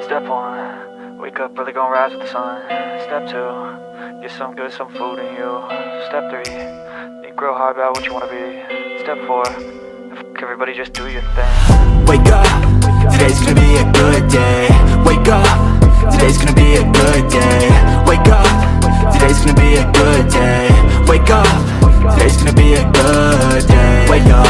Step 1, wake up early, gon' rise with the sun. Step 2, get some good, some food in you. Step 3, think real hard about what you wanna be. Step 4, fuck everybody, just do your thing. Wake up, today's gonna be a good day. Wake up, today's gonna be a good day. Wake up, today's gonna be a good day. Wake up, today's gonna be a good day. Wake up,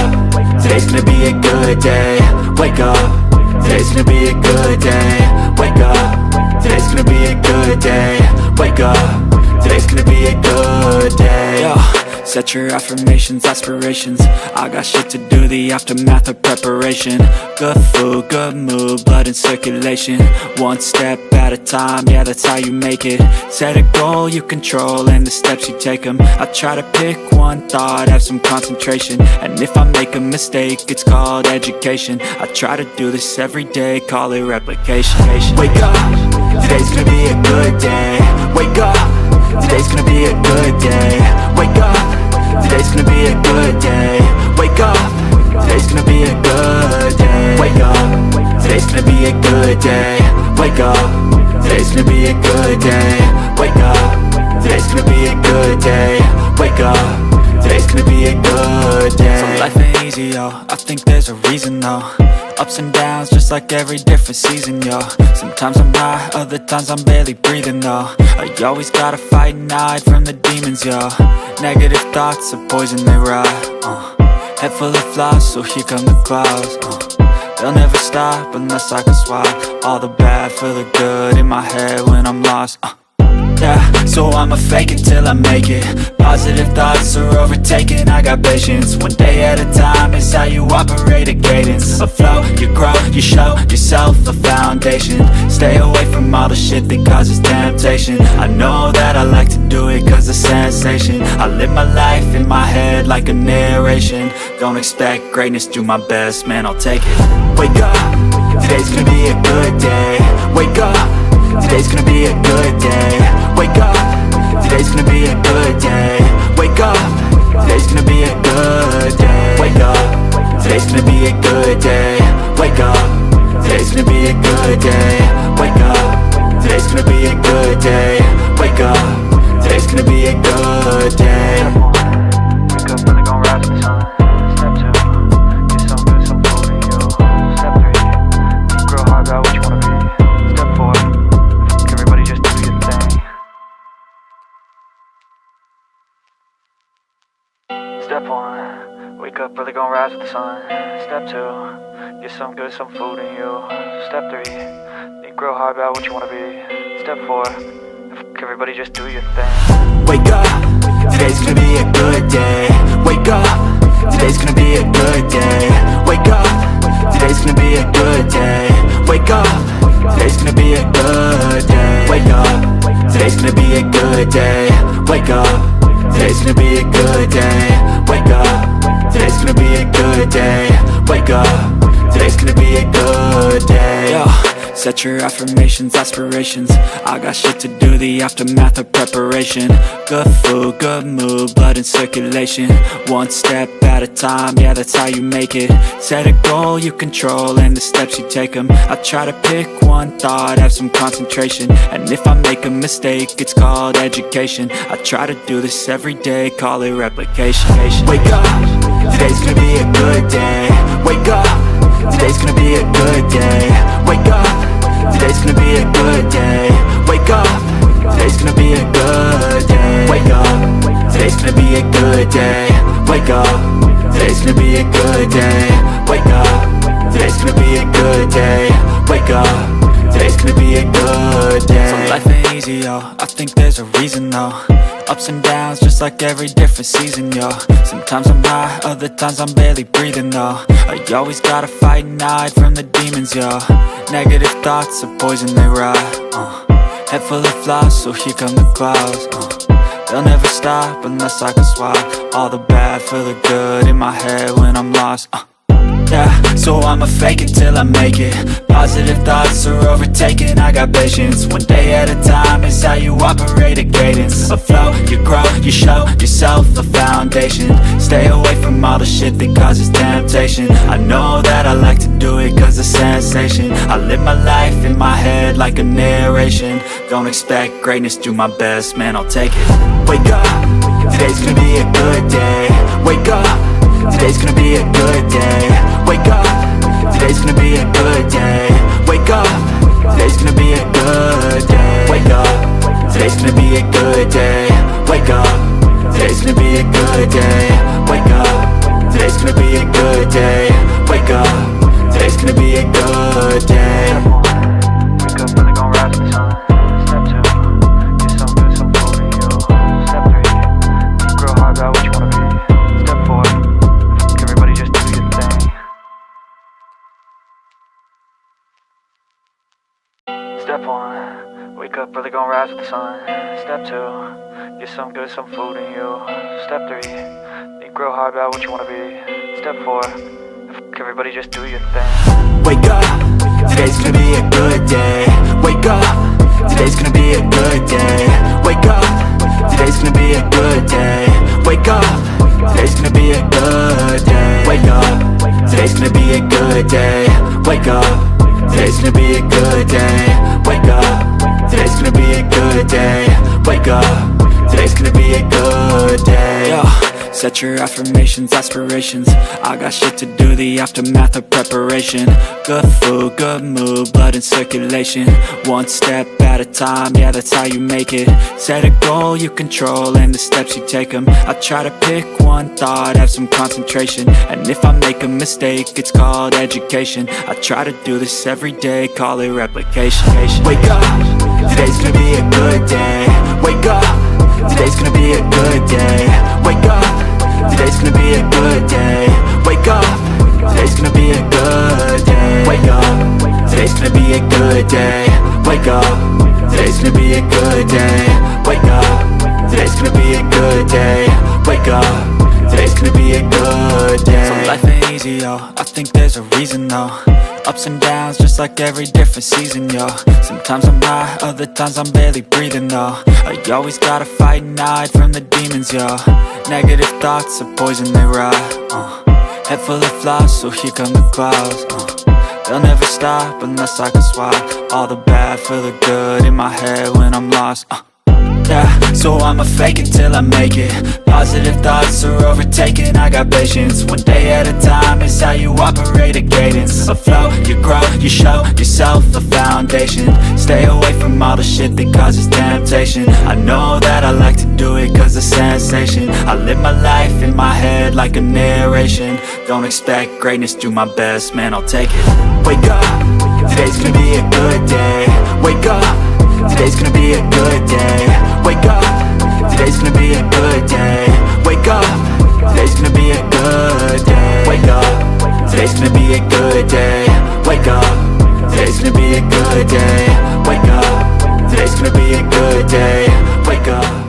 today's gonna be a good day. Wake up, today's gonna be a good day. Wake up, today's gonna be a good day. Wake up, today's gonna be a good day. Yo, set your affirmations, aspirations. I got shit to do, the aftermath of preparation. Good food, good mood, blood in circulation. One step at a time, yeah, that's how you make it. Set a goal you control and the steps you take them. I try to pick one thought, have some concentration. And if I make a mistake, it's called education. I try to do this every day, call it replication. Wake up, today's gonna be a good day. Wake up, today's gonna be a good day. Wake up, today's gonna be a good day. Wake up, today's gonna be a good day. Wake up, today's gonna be a good day. Wake up, today's gonna be a good day. Wake up, today's gonna be a good day. Wake up, today's gonna be a good day. So life ain't easy, yo, I think there's a reason though. Ups and downs, just like every different season, yo. Sometimes I'm high, other times I'm barely breathing, though. I always gotta fight and hide from the demons, yo. Negative thoughts are poison, they rot. Head full of flies, so here come the clouds. They'll never stop unless I can swap all the bad for the good in my head when I'm lost. Yeah, so I'ma fake it till I make it. Positive thoughts are overtaken, I got patience. One day at a time is how you operate a cadence. A flow, you grow, you show yourself a foundation. Stay away from all the shit that causes temptation. I know that I like to do it cause it's sensation. I live my life in my head like a narration. Don't expect greatness, do my best, man, I'll take it. Wake up, today's gonna be a good day. Wake up, today's gonna be a good day. Wake up, today's gonna be a good day. Wake up, today's gonna be a good day. Wake up, today's gonna be a good day. Wake up, today's gonna be a good day. Wake up, today's gonna be a good day. Wake up, today's gonna be a good day. Wake up early, gon' rise with the sun. Step 2, get some good, some food in you. Step 3, think real hard about what you wanna be. Step 4, fuck everybody, just do your thing. Step 1, wake up early, gon' rise with the sun. Step 2, get some good, some food in you. Step 3, think real hard about what you wanna be. Step 4, fuck everybody, just do your thing. Wake up, today's gonna be a good day. Wake up, today's gonna be a good day. Wake up, today's gonna be a good day. Wake up, today's gonna be a good day. Wake up, today's gonna be a good day. Wake up, today's gonna be a good day. Wake up, today's gonna be a good day. Wake up, today's gonna be a good day. Yo, set your affirmations, aspirations. I got shit to do, the aftermath of preparation. Good food, good mood, blood in circulation. One step at a time, yeah, that's how you make it. Set a goal you control and the steps you take them. I try to pick one thought, have some concentration. And if I make a mistake, it's called education. I try to do this every day, call it replication. Wake up, today's gonna be a good day. Wake up, today's gonna be a good day. Wake up, today's gonna be a good day. Wake up, today's gonna be a good day. Wake up, today's gonna be a good day. Wake up, today's gonna be a good day. Wake up, today's gonna be a good day. Wake up, today's gonna be a good day. So life ain't easy, yo, I think there's a reason though. Ups and downs, just like every different season, yo. Sometimes I'm high, other times I'm barely breathing, though. I always gotta fight and hide from the demons, yo. Negative thoughts are poison, they rot. Head full of flies, so here come the clouds. They'll never stop unless I can swap all the bad for the good in my head when I'm lost. Yeah, so I'ma fake it till I make it. Positive thoughts are overtaken, I got patience. One day at a time is how you operate a cadence. A flow, you grow, you show yourself a foundation. Stay away from all the shit that causes temptation. I know that I like to do it cause it's sensation. I live my life in my head head like a narration. Don't expect greatness, do my best, man, I'll take it. Wake up, today's gonna be a good day. Wake up, today's gonna be a good day. Wake up, today's gonna be a good day. Wake up, today's gonna be a good day. Wake up, today's gonna be a good day. Wake up, today's gonna be a good day. Wake up, today's gonna be a good day. Wake up, today's gonna be a good day. Wake up, really gon' rise with the sun. Step 2, get some good, some food in you. Step 3, think real hard about what you wanna be. Step 4, everybody just do your thing. Step 1, wake up, really gon' rise with the sun. Step 2, get some good, some food in you. Step 3, think real hard about what you wanna be. Step 4, everybody just do your thing. Wake up, today's gonna be a good day. Wake up, today's gonna be a good day. Wake up, today's gonna be a good day. Wake up, today's gonna be a good day. Wake up, today's gonna be a good day. Wake up, today's gonna be a good day. Wake up, today's gonna be a good day. Wake up, today's gonna be a good day. Yo, set your affirmations, aspirations. I got shit to do, the aftermath of preparation. Good food, good mood, blood in circulation. One step at a time, yeah, that's how you make it. Set a goal you control and the steps you take them. I try to pick one thought, have some concentration. And if I make a mistake, it's called education. I try to do this every day, call it replication. Wake up, today's gonna be a good day. Wake up, today's gonna be a good day. Wake up, today's gonna be a good day. Wake up, today's gonna be a good day. Wake up, today's gonna be a good day. Wake up, today's gonna be a good day. Wake up, today's gonna be a good day. Wake up, today's gonna be a good day. So life ain't easy, yo, I think there's a reason though. Ups and downs, just like every different season, yo. Sometimes I'm high, other times I'm barely breathing, though. You always gotta fight and hide from the demons, yo. Negative thoughts are poison, they rot. Head full of flies, so here come the clouds. They'll never stop unless I can swap all the bad for the good in my head when I'm lost. Yeah, so I'ma fake it till I make it. Positive thoughts are overtaken, I got patience. One day at a time is how you operate a cadence. A flow, you grow, you show yourself a foundation. Stay away from all the shit that causes temptation. I know that I like to do it cause it's sensation. I live my life in my head like a narration. Don't expect greatness, do my best, man, I'll take it. Wake up, today's gonna be a good day. Wake up, today's gonna be a good day. Wake up, today's gonna be a good day. Wake up, today's gonna be a good day. Wake up, today's gonna be a good day. Wake up, today's gonna be a good day. Wake up, today's gonna be a good day. Wake up.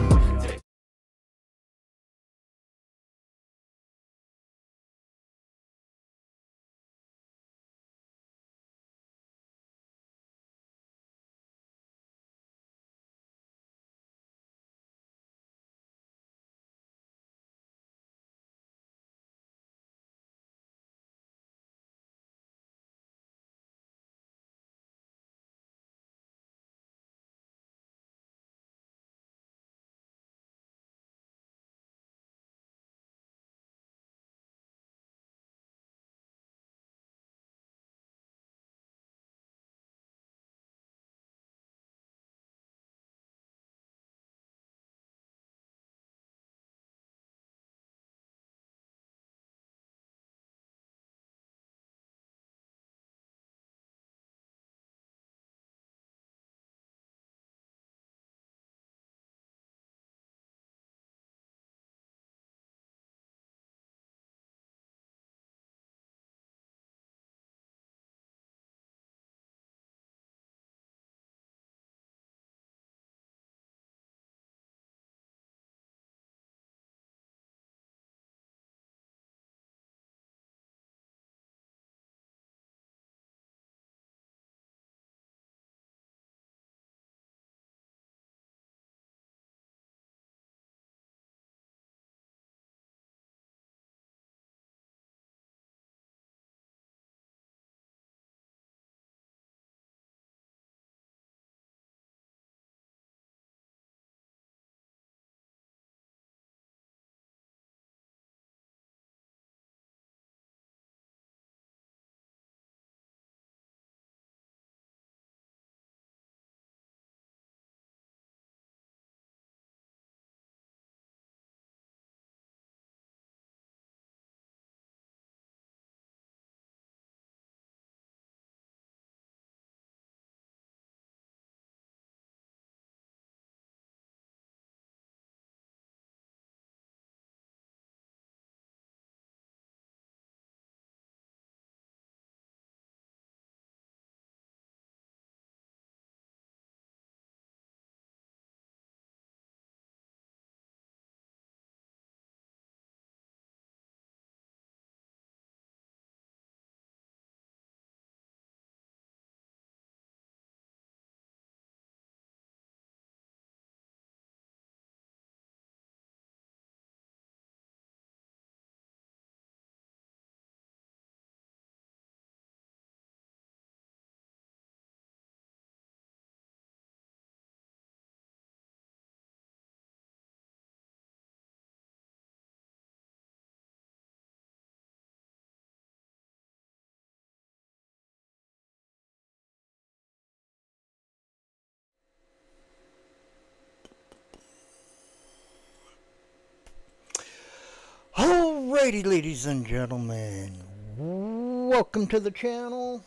Alrighty, ladies and gentlemen, welcome to the channel.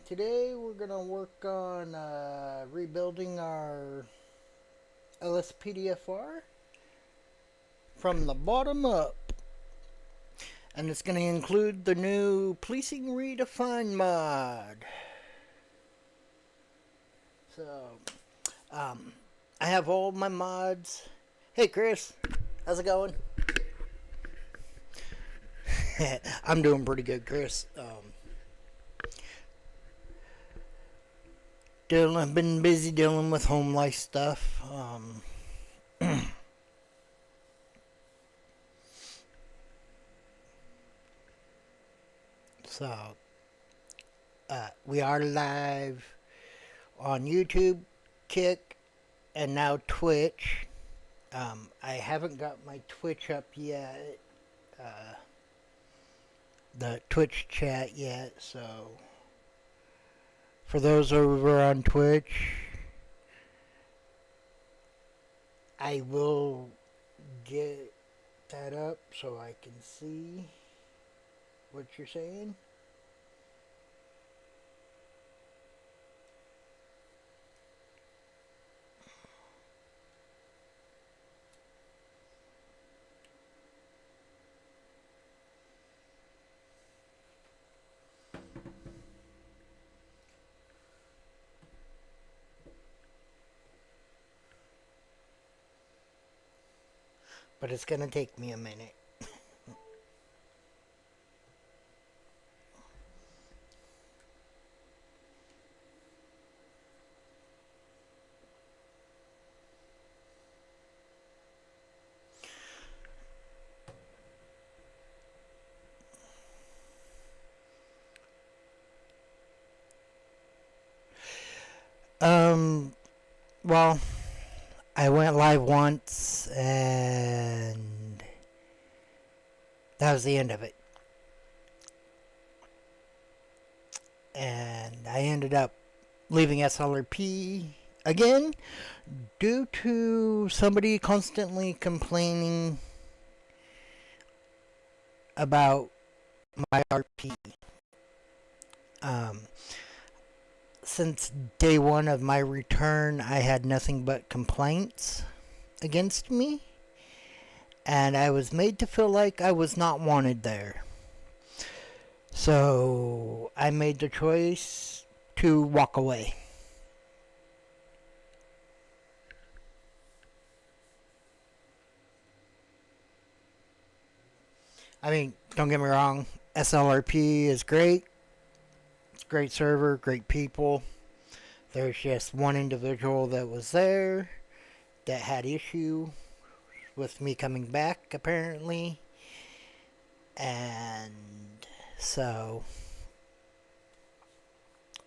Today we're gonna work on rebuilding our Lspdfr from the bottom up, and it's gonna include the new Policing Redefined mod. So, I have all my mods. Hey, Chris, how's it going? I'm doing pretty good, Chris. I've been busy dealing with home life stuff. So, we are live on YouTube, Kick, and now Twitch. I haven't got my Twitch up yet. The Twitch chat yet, so for those over on Twitch, I will get that up so I can see what you're saying. But it's gonna take me a minute. Well, I went live once and that was the end of it. And I ended up leaving SLRP again due to somebody constantly complaining about my RP. Since day one of my return, I had nothing but complaints against me, and I was made to feel like I was not wanted there. So I made the choice to walk away. I mean, don't get me wrong, SLRP is great. It's a great server, great people. There's just one individual that was there that had issue with me coming back, apparently. And so,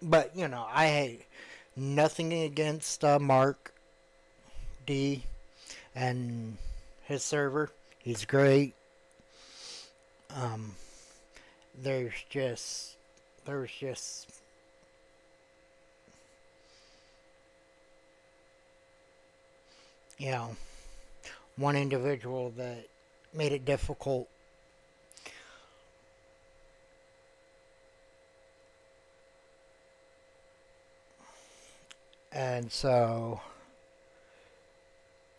but you know, I had nothing against Mark D and his server. He's great. There was just you know, one individual that made it difficult. And so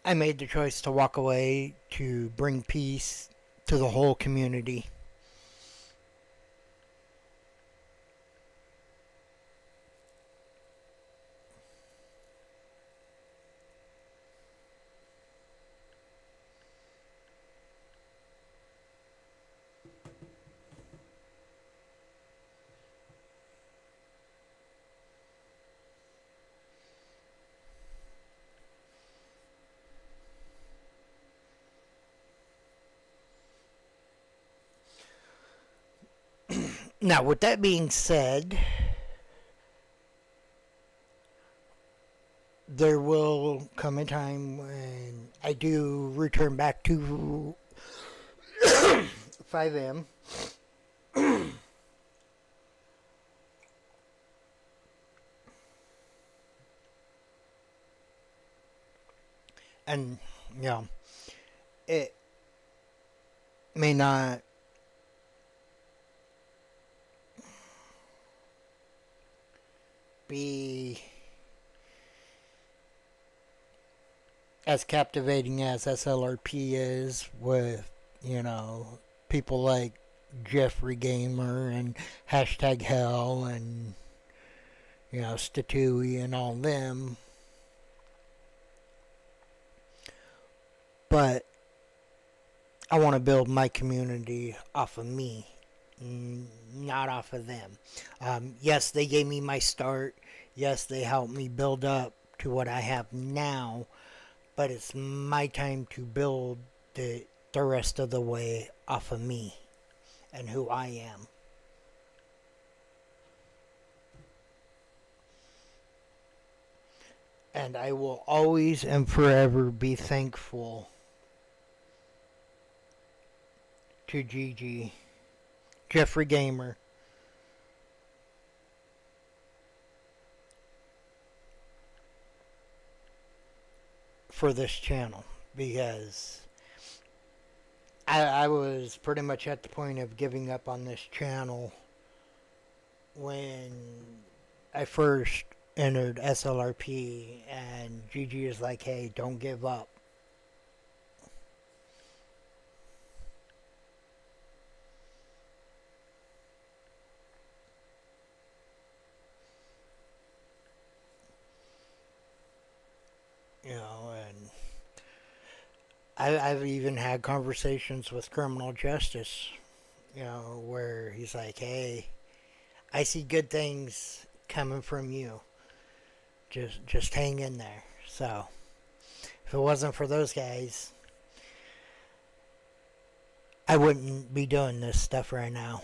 I made the choice to walk away to bring peace to the whole community. Now, with that being said, there will come a time when I do return back to 5M. And, you know, it may not be as captivating as SLRP is with, you know, people like Jeffrey Gamer and Hashtag Hell and, you know, Statui and all them. But I want to build my community off of me, not off of them. Yes, they gave me my start. Yes, they helped me build up to what I have now. But it's my time to build the rest of the way off of me and who I am. And I will always and forever be thankful to Gigi, Jeffrey Gamer, for this channel, because I was pretty much at the point of giving up on this channel when I first entered SLRP, and Gigi is like, hey, don't give up. You know, and I've even had conversations with criminal justice, you know, where he's like, hey, I see good things coming from you. Just hang in there. So, if it wasn't for those guys, I wouldn't be doing this stuff right now.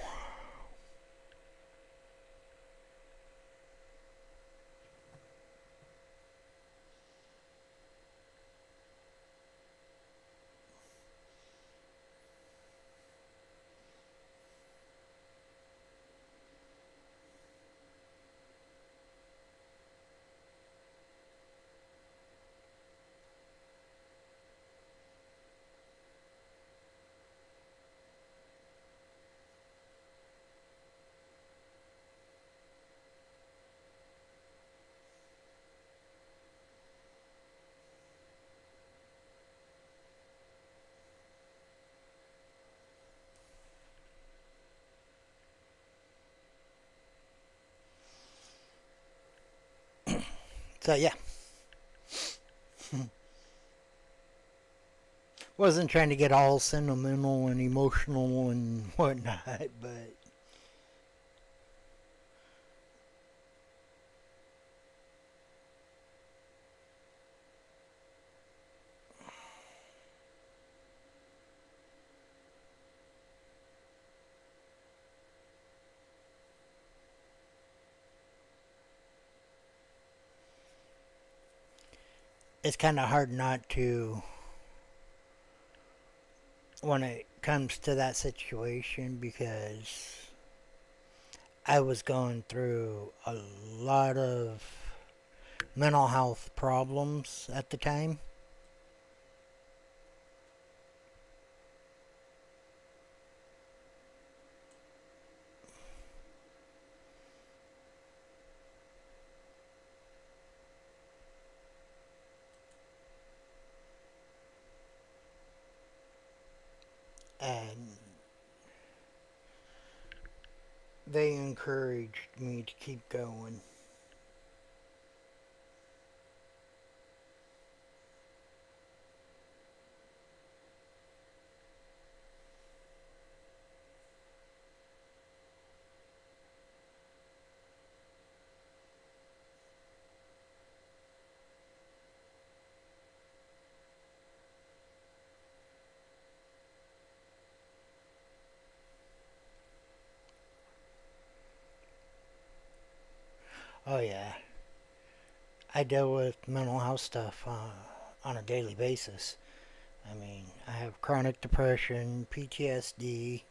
So, yeah. Wasn't trying to get all sentimental and emotional and whatnot, but it's kind of hard not to when it comes to that situation, because I was going through a lot of mental health problems at the time. And they encouraged me to keep going. Oh yeah, I deal with mental health stuff on a daily basis. I mean, I have chronic depression, PTSD,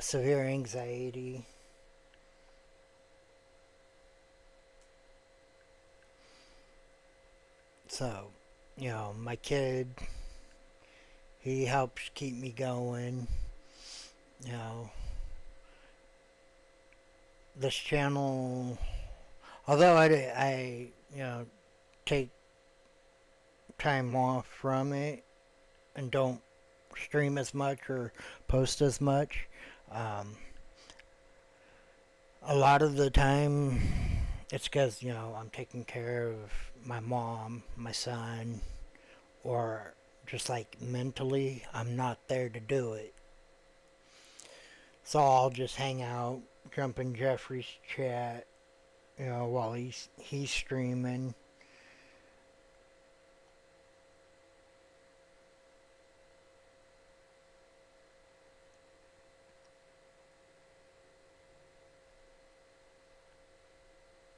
severe anxiety. So, you know, my kid, He helps keep me going. You know, this channel, although take time off from it and don't stream as much or post as much, um, a lot of the time it's because, I'm taking care of my mom, my son, or just like mentally, I'm not there to do it. So I'll just hang out, jump in Jeffrey's chat, while he's streaming.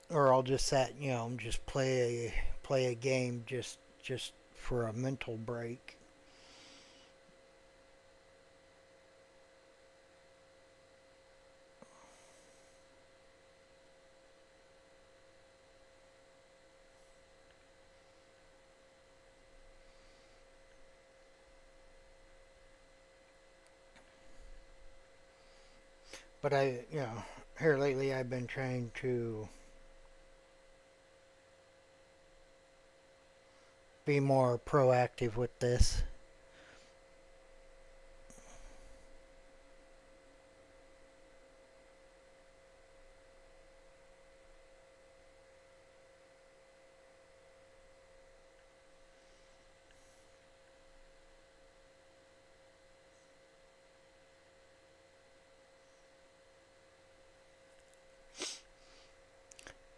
Or I'll just just play a game just for a mental break. But here lately I've been trying to be more proactive with this.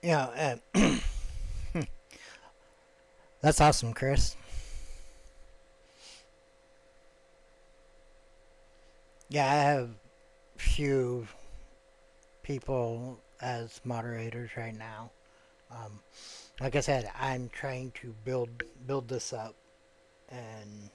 Yeah, that's awesome, Chris. Yeah, I have few people as moderators right now. Um, like I said, I'm trying to build this up, and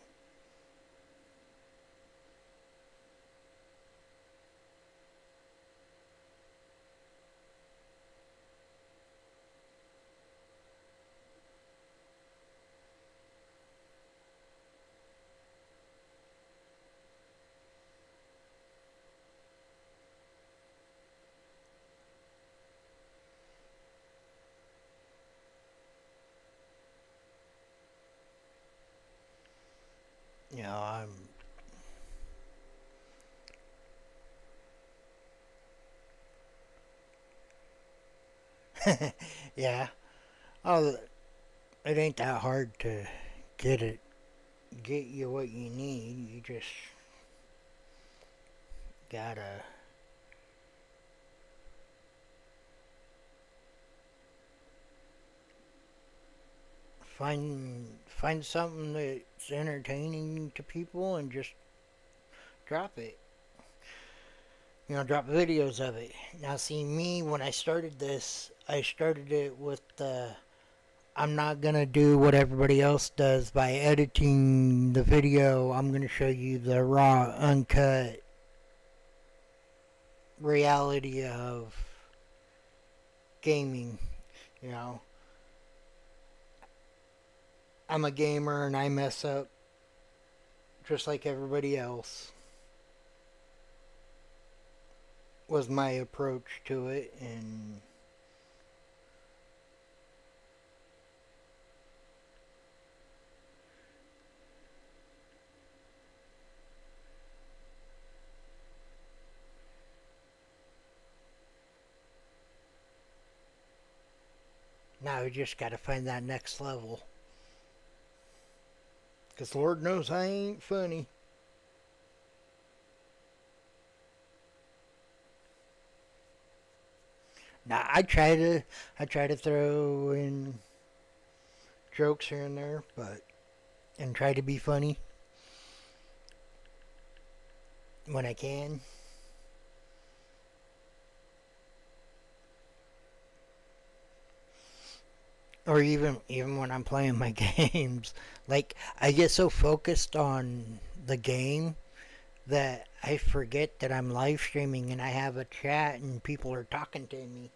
I'm yeah. Oh, it ain't that hard to get it, get you what you need. You just gotta find something that's entertaining to people and just drop it. Drop videos of it. Now, see me when I started this, I started it with the I'm not gonna do what everybody else does by editing the video. I'm gonna show you the raw, uncut reality of gaming. You know, I'm a gamer and I mess up just like everybody else. Was my approach to it, and now we just gotta find that next level. Because Lord knows I ain't funny. Now I try to throw in jokes here and there, and try to be funny when I can. Or even when I'm playing my games, like I get so focused on the game that I forget that I'm live streaming and I have a chat and people are talking to me.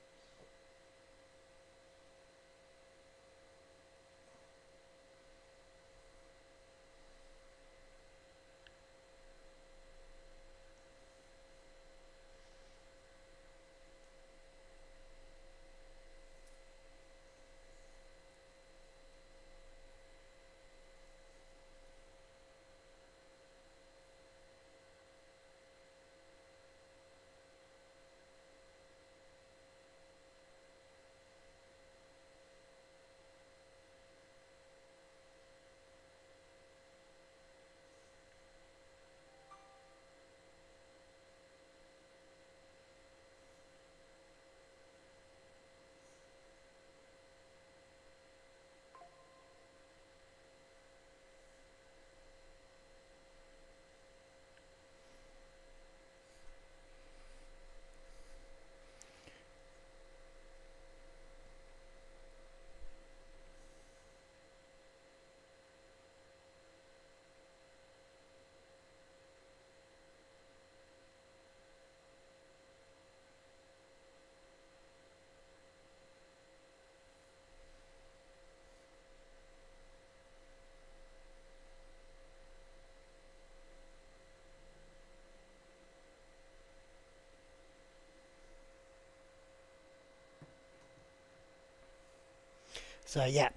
So yeah.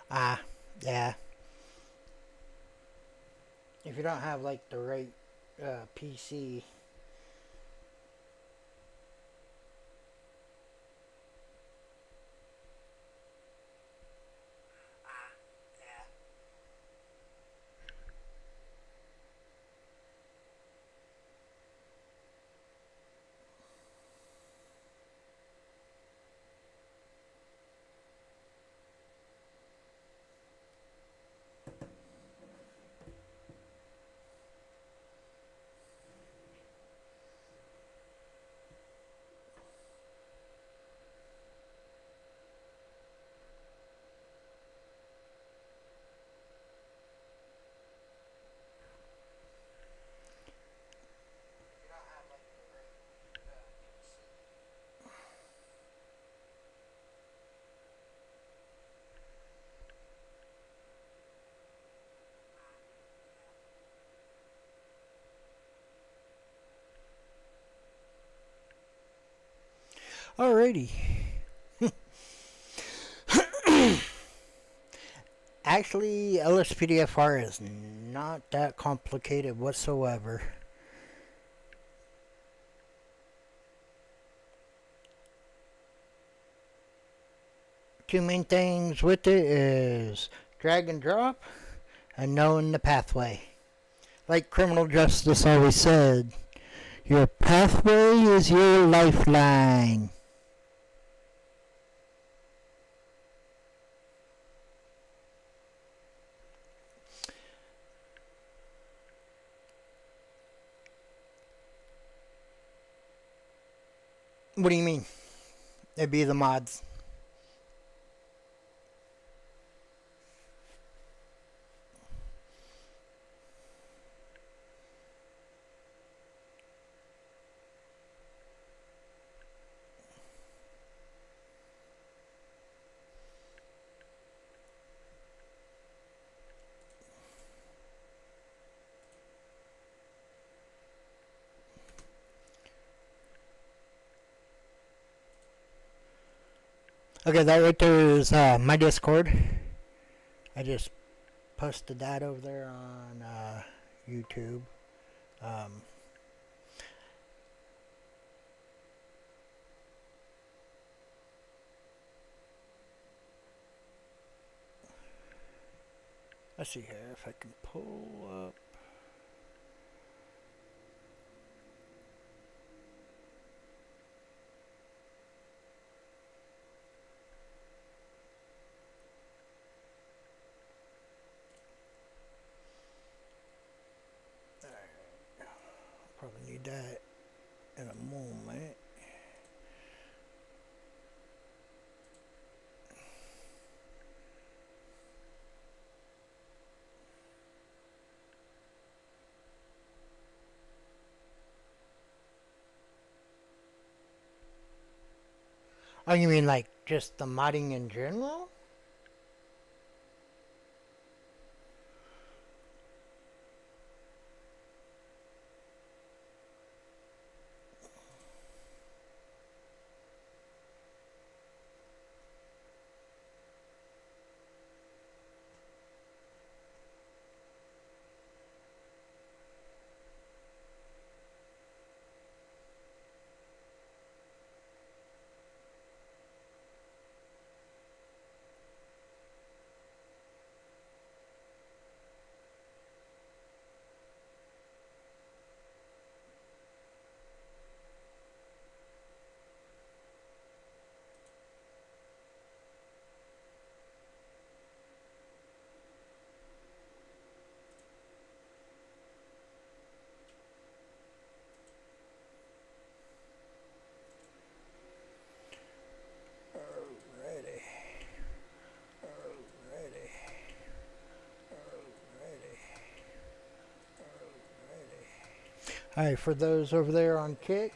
Ah, yeah. If you don't have like the right PC. Alrighty. Actually, Lspdfr is not that complicated whatsoever. Two main things with it is drag and drop and knowing the pathway. Like criminal justice always said, your pathway is your lifeline. What do you mean? It'd be the mods. Okay, that right there is my Discord. I just posted that over there on YouTube. Um, let's see here if I can pull up. Probably need that in a moment. Oh, you mean like just the modding in general? Alrighty. Alrighty. Alrighty. Alright, for those over there on Kick.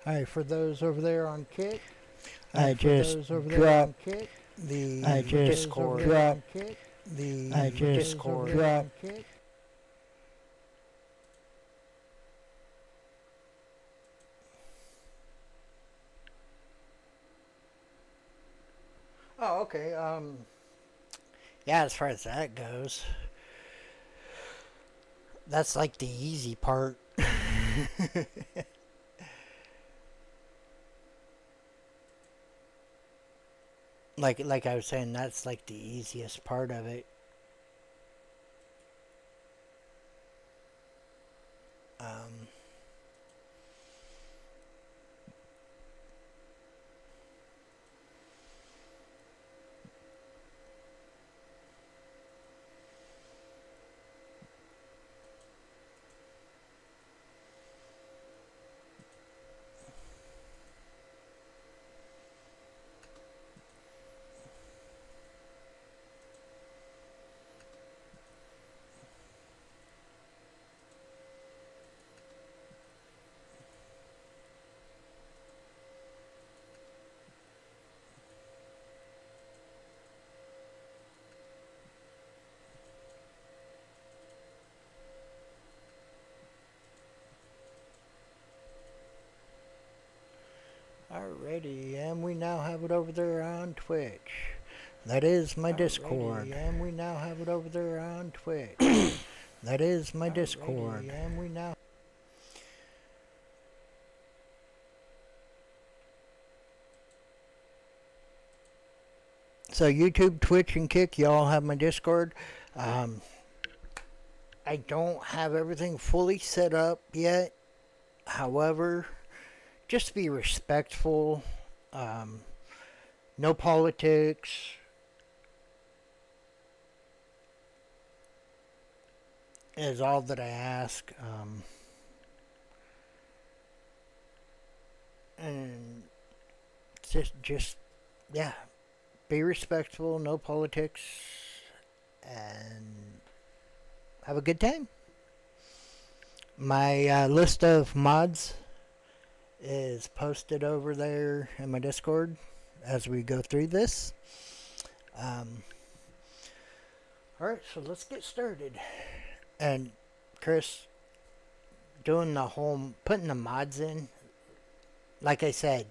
Alright, for those over there on Kick. I just dropped the Discord. Oh, okay. Yeah, as far as that goes, that's like the easy part. like I was saying, that's like the easiest part of it. Um, Alrighty, and we now have it over there on Twitch. That is my Discord. And we now have it over there on Twitch. That is my Discord. And we now. So YouTube, Twitch, and Kick, y'all have my Discord. I don't have everything fully set up yet. However, just be respectful. No politics. Is all that I ask. And yeah, be respectful. No politics, and have a good time. My list of mods is posted over there in my Discord as we go through this. Alright, so let's get started. And Chris, doing the whole, putting the mods in, like I said,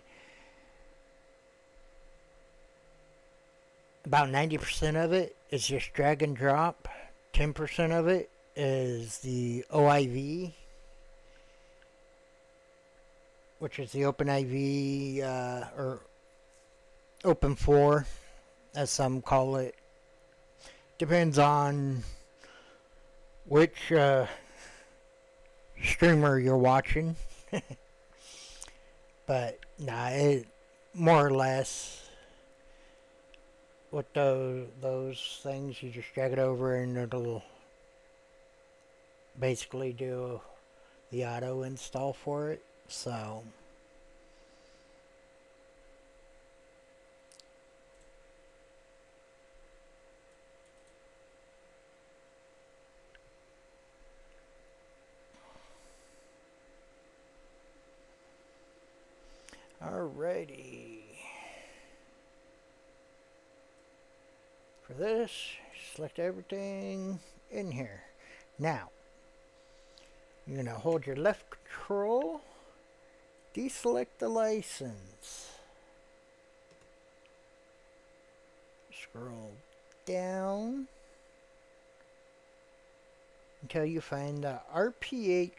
about 90% of it is just drag and drop. 10% of it is the OIV, which is the OpenIV, or Open4, as some call it. Depends on which streamer you're watching. But, nah, it more or less, with those things, you just drag it over and it'll basically do the auto install for it. So alrighty. For this, select everything in here. Now, you're going to hold your left control, deselect the license. Scroll down until you find the RPH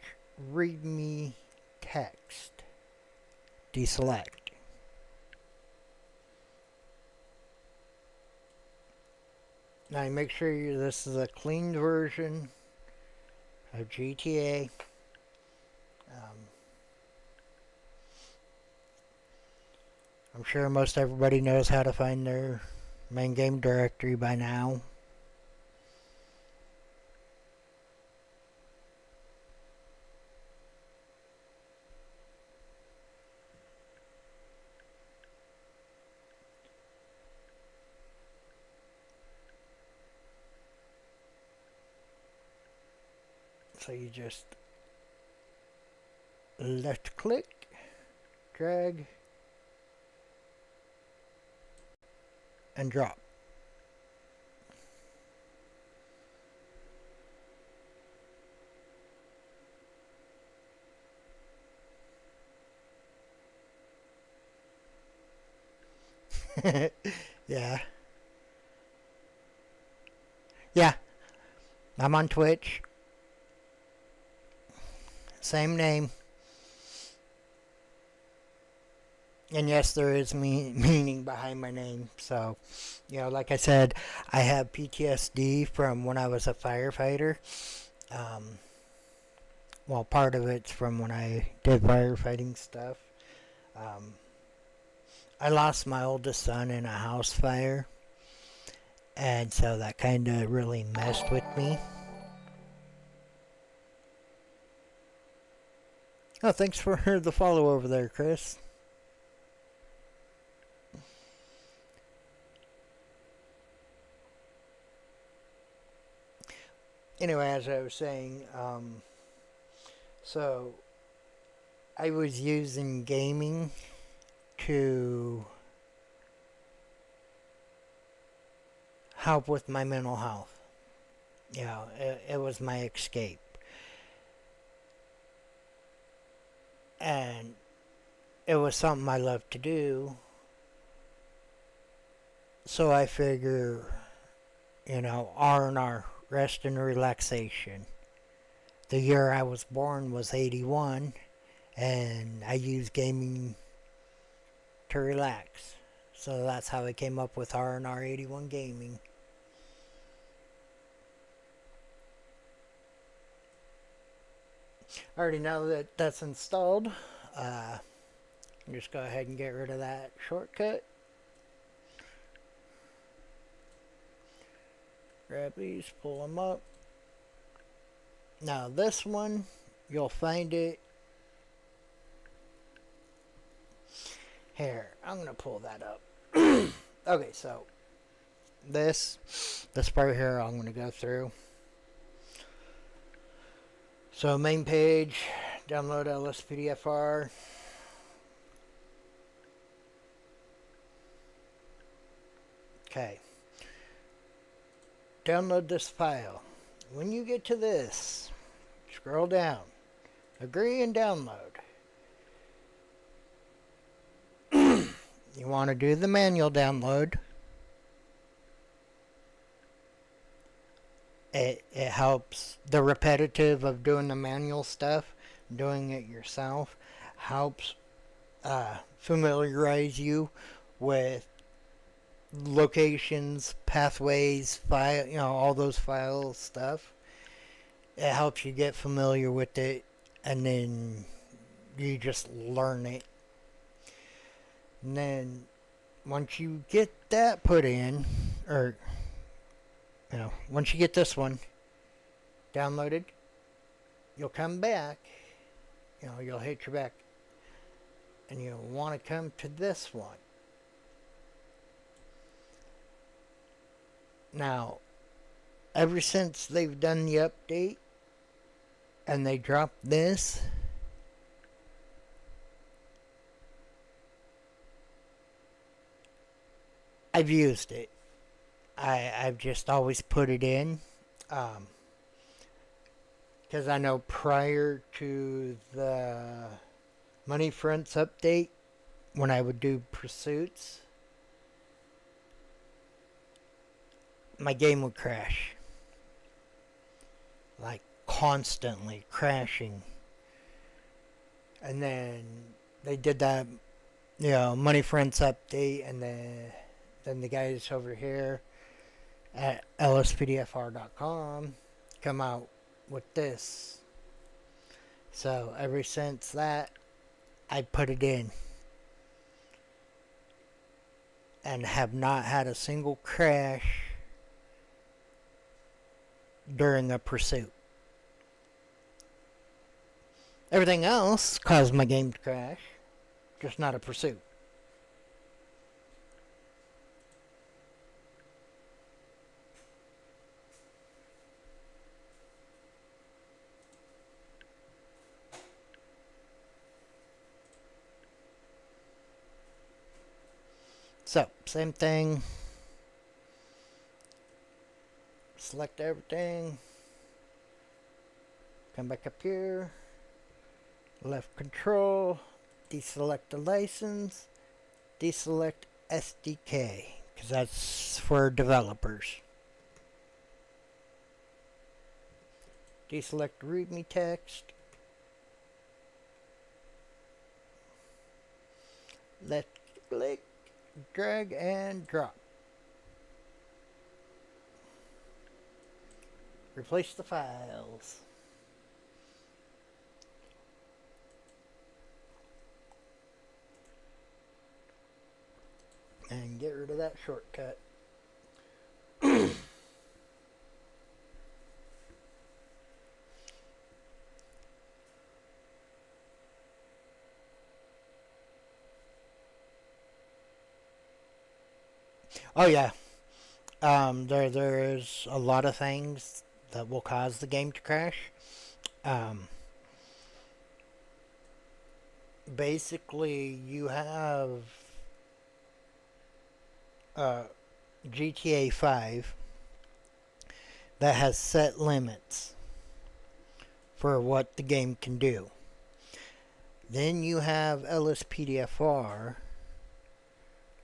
README text. Deselect. Now you make sure this is a clean version of GTA. I'm sure most everybody knows how to find their main game directory by now. So you just left click, drag, and drop. Yeah. Yeah. I'm on Twitch. Same name. And yes, there is meaning behind my name. So, like I said, I have PTSD from when I was a firefighter. Um, well, part of it's from when I did firefighting stuff. Um, I lost my oldest son in a house fire. And so that kind of really messed with me. Oh, thanks for the follow over there, Chris. Anyway, as I was saying, so I was using gaming to help with my mental health. It was my escape. And it was something I loved to do. So I figure, R&R, rest and relaxation. The year I was born was 81, and I use gaming to relax. So that's how I came up with R&R 81 Gaming. I already know that that's installed. Just go ahead and get rid of that shortcut. Grab these, pull them up. Now this one, you'll find it here. I'm going to pull that up. Okay, so this part here I'm going to go through. So main page, download Lspdfr. Okay. Download this file. When you get to this, scroll down. Agree and download. You want to do the manual download. It helps. The repetitive of doing the manual stuff, doing it yourself, helps familiarize you with locations, pathways, file, all those file stuff. It helps you get familiar with it, and then you just learn it. And then once you get that put in, or once you get this one downloaded, you'll come back. You'll hit your back, and you'll want to come to this one. Now, ever since they've done the update and they dropped this, I've used it. I've just always put it in. Because I know prior to the Money Fronts update, when I would do pursuits, my game would crash. Like, constantly crashing. And then they did that, Money Fronts update, and then the guys over here at Lspdfr.com come out with this. So ever since that, I put it in and have not had a single crash during a pursuit. Everything else caused my game to crash, just not a pursuit. So, same thing. select everything. Come back up here. Left control. Deselect the license. Deselect SDK. Because that's for developers. Deselect README text. Left click. Drag and drop. Replace the files. And get rid of that shortcut. Oh yeah. There is a lot of things that will cause the game to crash. Basically, you have GTA 5 that has set limits for what the game can do. Then you have Lspdfr,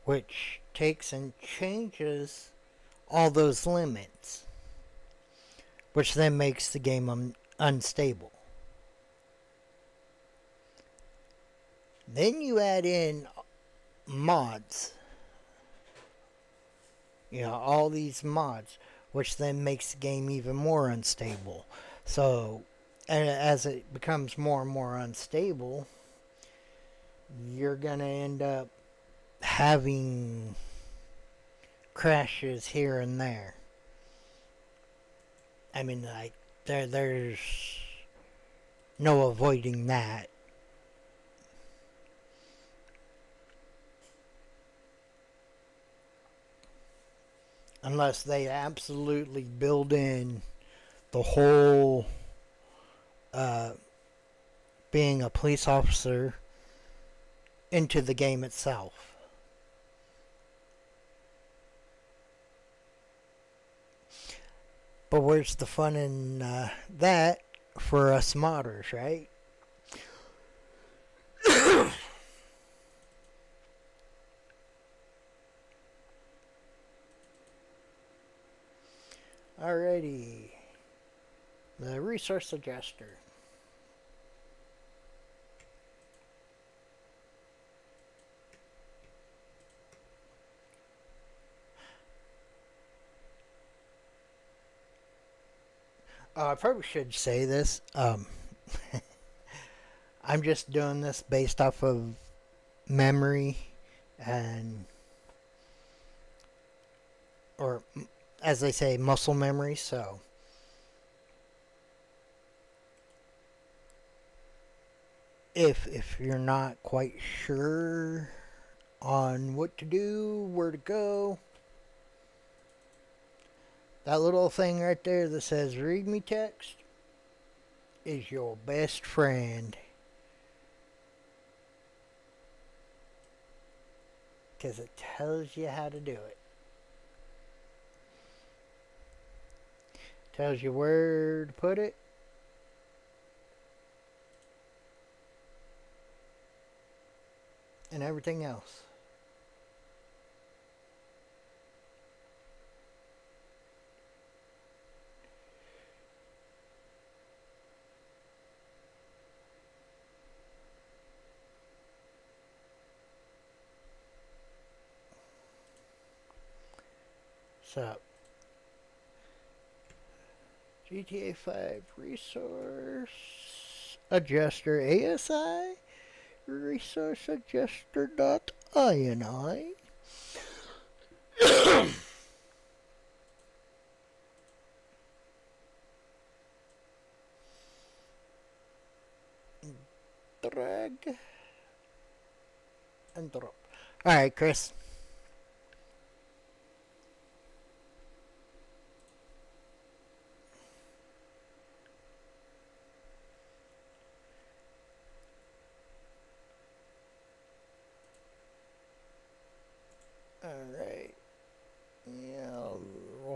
which takes and changes all those limits, which then makes the game unstable. Then you add in mods, all these mods, which then makes the game even more unstable. So as it becomes more and more unstable, you're gonna end up having crashes here and there. I mean, like, there's no avoiding that. Unless they absolutely build in the whole being a police officer into the game itself. But where's the fun in that for us modders, right? Alrighty. The resource adjuster. I probably should say this. I'm just doing this based off of memory or as they say, muscle memory. So if you're not quite sure on what to do, where to go, that little thing right there that says read me text is your best friend. Because it tells you how to do it. Tells you where to put it. And everything else. So, GTA 5 resource adjuster ASI resource adjuster .ini drag and drop. Alright, Chris. Alright. Yeah,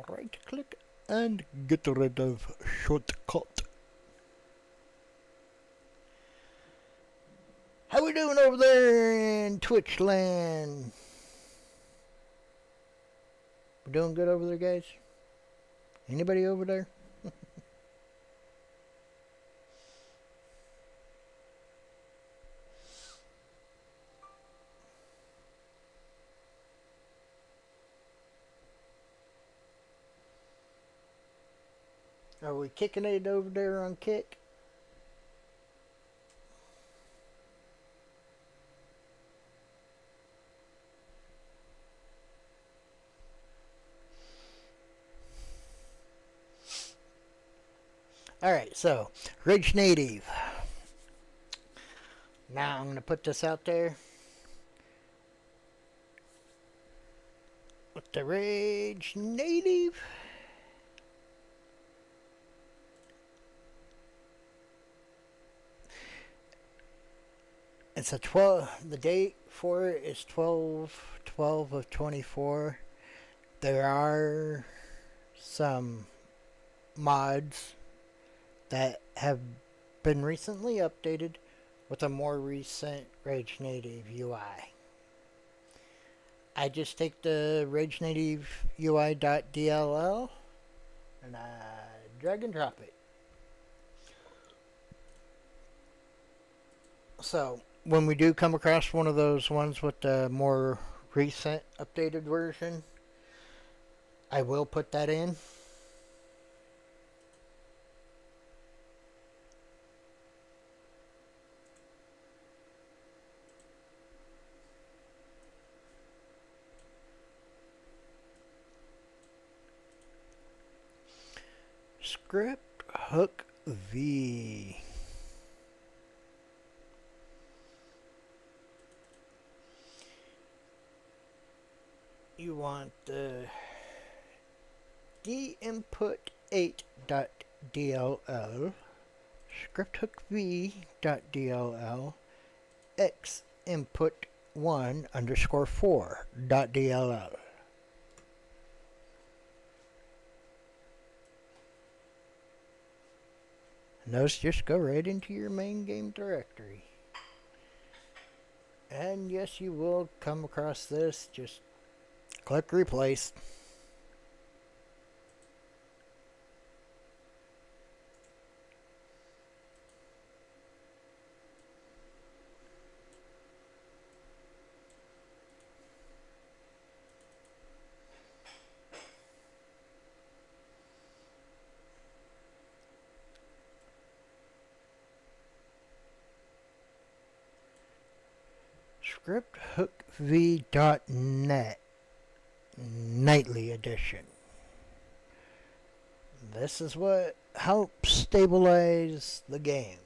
right click and get rid of shortcut. How we doing over there in Twitch land? We doing good over there, guys? Anybody over there? Are we kicking it over there on Kick? Alright, so, Rage Native. Now I'm going to put this out there. With the Rage Native. It's a 12, the date for it is 12/12 of 24. There are some mods that have been recently updated with a more recent Rage Native UI. I just take the Rage Native UI.dll and I drag and drop it. So, when we do come across one of those ones with the more recent updated version, I will put that in. Script hook V. You want the dinput8.dll, scripthookv.dll, xinput1_4.dll. And those just go right into your main game directory. And yes, you will come across this. Just click replace. scripthookv.net Nightly Edition. This is what helps stabilize the game.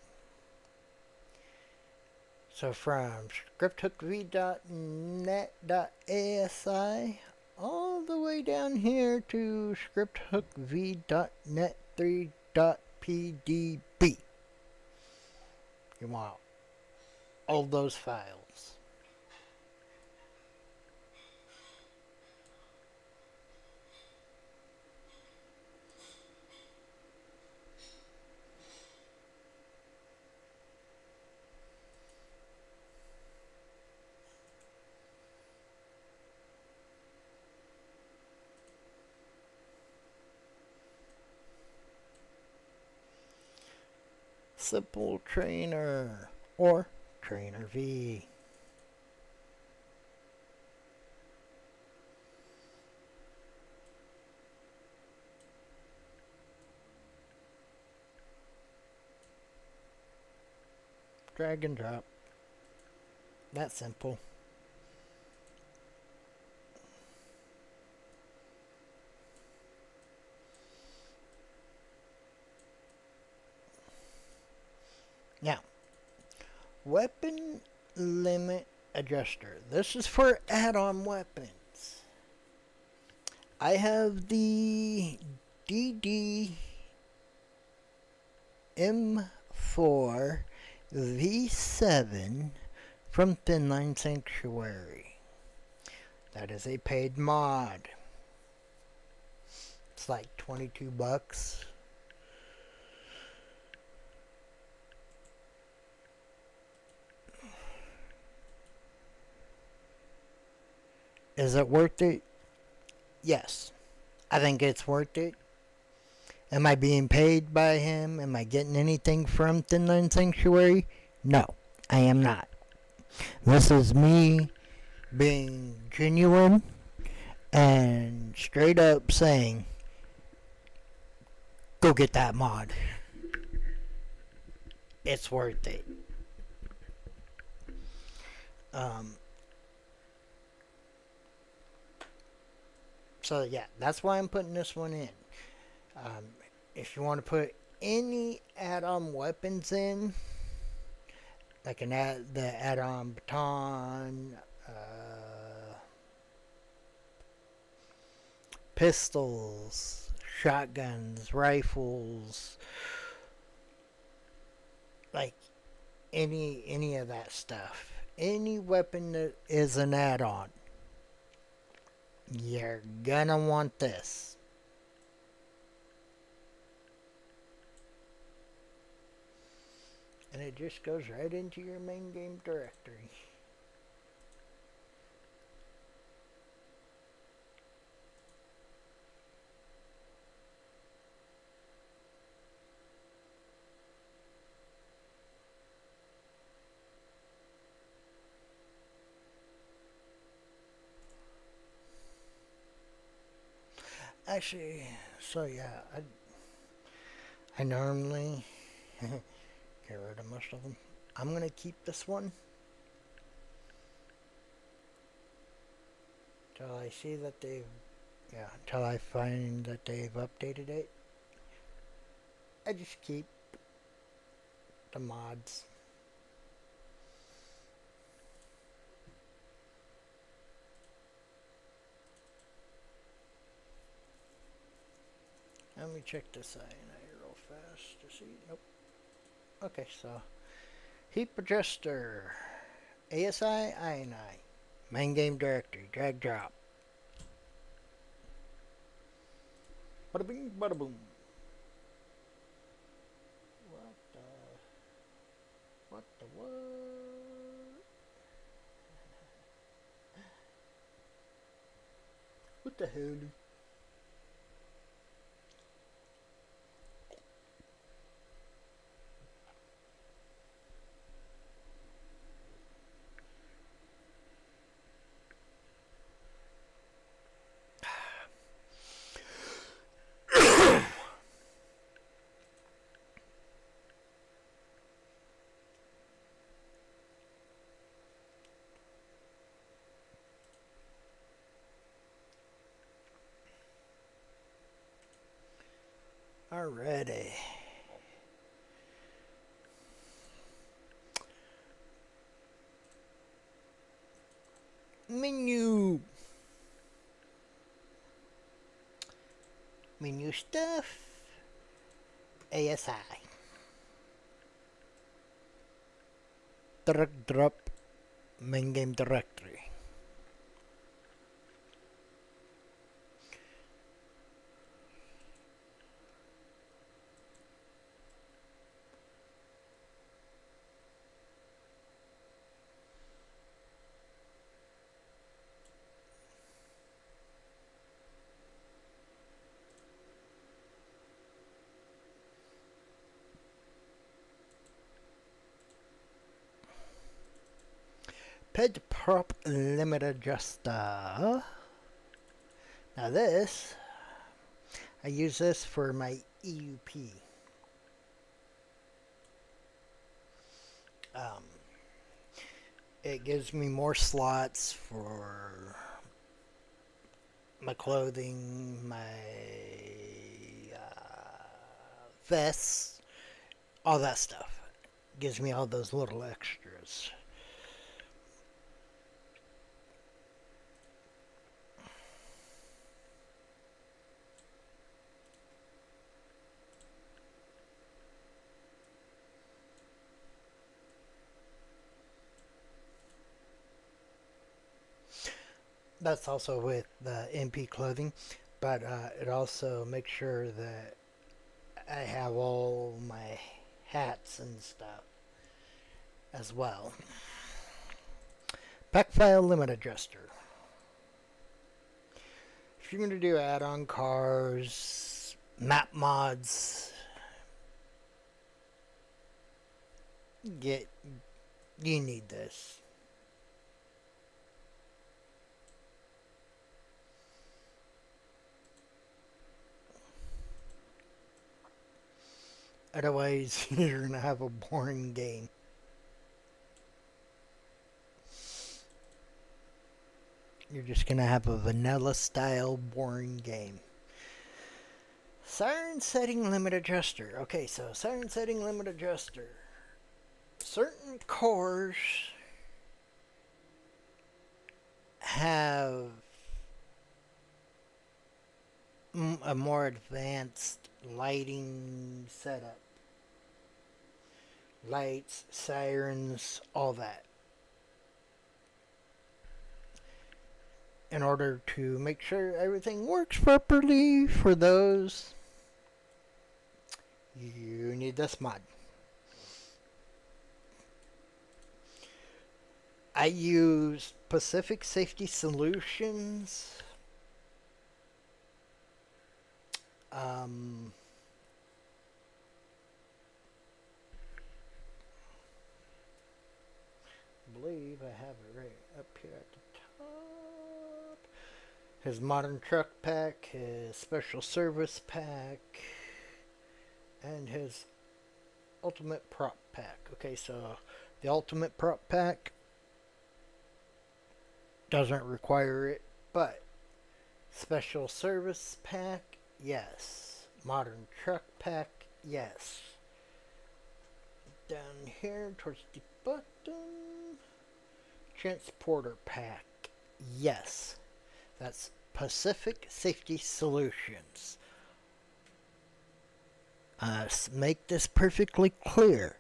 So from scripthookv.net.asi all the way down here to scripthookv.net 3.pdb. You want all those files. Simple Trainer or Trainer V. Drag and drop. That simple. Now, weapon limit adjuster. This is for add-on weapons. I have the DD-M4 V7 from Thin Line Sanctuary. That is a paid mod. It's like 22 bucks. Is it worth it? Yes. I think it's worth it. Am I being paid by him? Am I getting anything from Thin Line Sanctuary? No, I am not. This is me being genuine and straight up saying, go get that mod. It's worth it. So yeah, that's why I'm putting this one in. If you want to put any add-on weapons in, like the add-on baton, pistols, shotguns, rifles, like any of that stuff, any weapon that is an add-on, you're gonna want this. And it just goes right into your main game directory. Actually, so yeah, I normally get rid of most of them. I'm gonna keep this one till I see that until I find that they've updated it. I just keep the mods. Let me check this INI real fast to see. Nope. Okay, so heap adjuster, ASI, INI, main game directory, drag drop. Bada bing, bada boom. What the what? What the hell? Alrighty. Menu. Menu stuff. ASI. Drag drop. Main game directory. Ped prop limit adjuster. Now this, I use this for my EUP. It gives me more slots for my clothing, my vests, all that stuff. Gives me all those little extras. That's also with the MP clothing. but it also makes sure that I have all my hats and stuff as well. Pack file limit adjuster. If you're going to do add-on cars, map mods, you need this. Otherwise, you're going to have a boring game. You're just going to have a vanilla style boring game. Siren setting limit adjuster. Okay, so siren setting limit adjuster. Certain cores have a more advanced lighting setup. Lights, sirens, all that. In order to make sure everything works properly for those, you need this mod. I use Pacific Safety Solutions. I believe I have it right up here at the top. His modern truck pack, his special service pack, and his ultimate prop pack. Okay, so the ultimate prop pack doesn't require it, but special service pack, yes. Modern truck pack, yes. Down here towards the bottom, transporter pack, yes. That's Pacific Safety Solutions. Make this perfectly clear.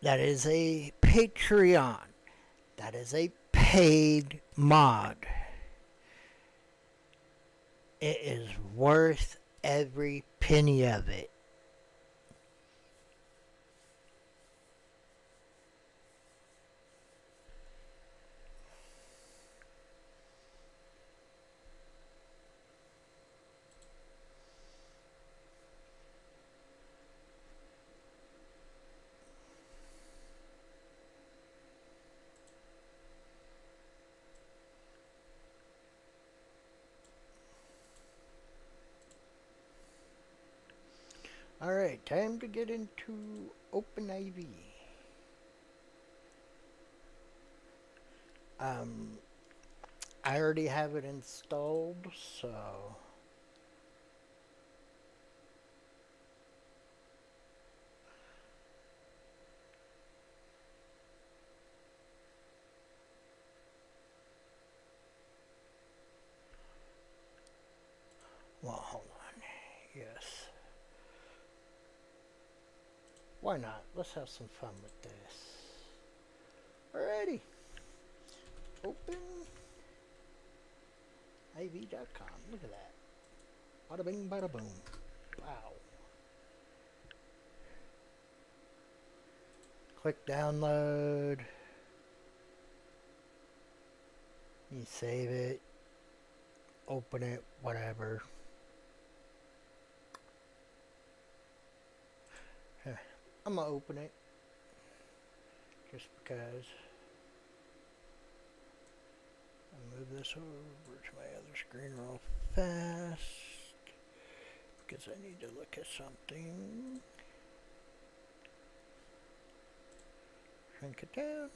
That is a Patreon. That is a paid mod. It is worth every penny of it. Alright, time to get into OpenIV. I already have it installed, so well, hold on. Yes. Why not? Let's have some fun with this. Alrighty. Open IV.com. Look at that. Bada bing, bada boom. Wow. Click download. You save it. Open it. Whatever. I'm gonna open it. Just because. I'll move this over to my other screen real fast. Because I need to look at something. Shrink it down.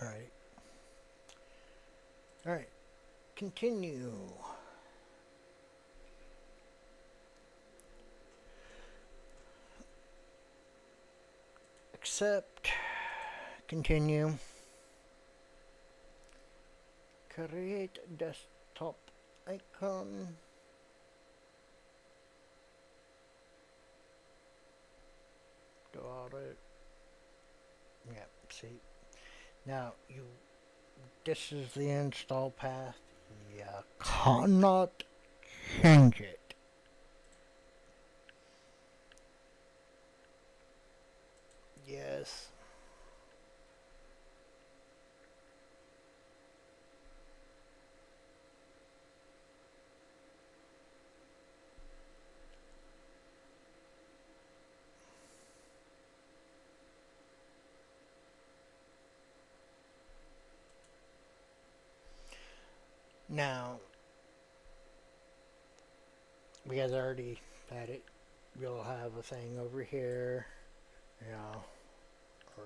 Alright. Alright. Continue. Accept. Continue. Create desktop icon. Go audit. Yeah, see. Now this is the install path. You cannot change it. Yes. Now, because I already had it, you'll have a thing over here, you know, or,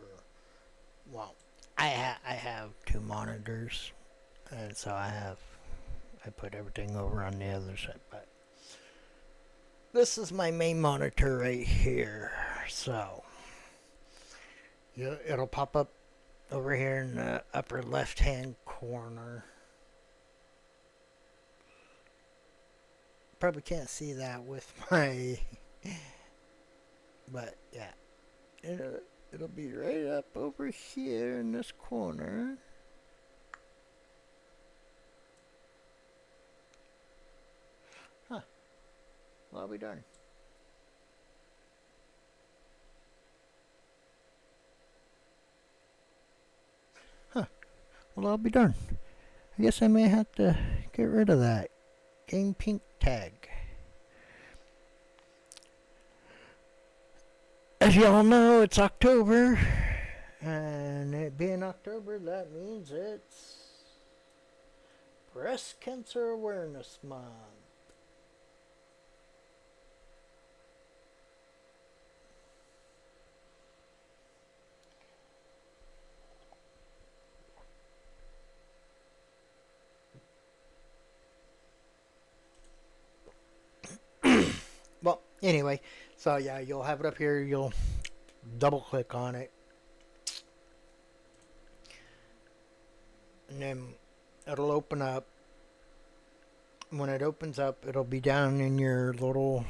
well, I have two monitors, and so I put everything over on the other side, but this is my main monitor right here, so it'll pop up over here in the upper left hand corner. Probably can't see that with my, but yeah, it'll be right up over here in this corner. Huh. Well, I'll be darned. Huh. Well, I'll be darned. I guess I may have to get rid of that game pink tag. As y'all know, it's October, and it being October, that means it's Breast Cancer Awareness Month. Well, anyway, so yeah, you'll have it up here. You'll double click on it, and then it'll open up. When it opens up, it'll be down in your little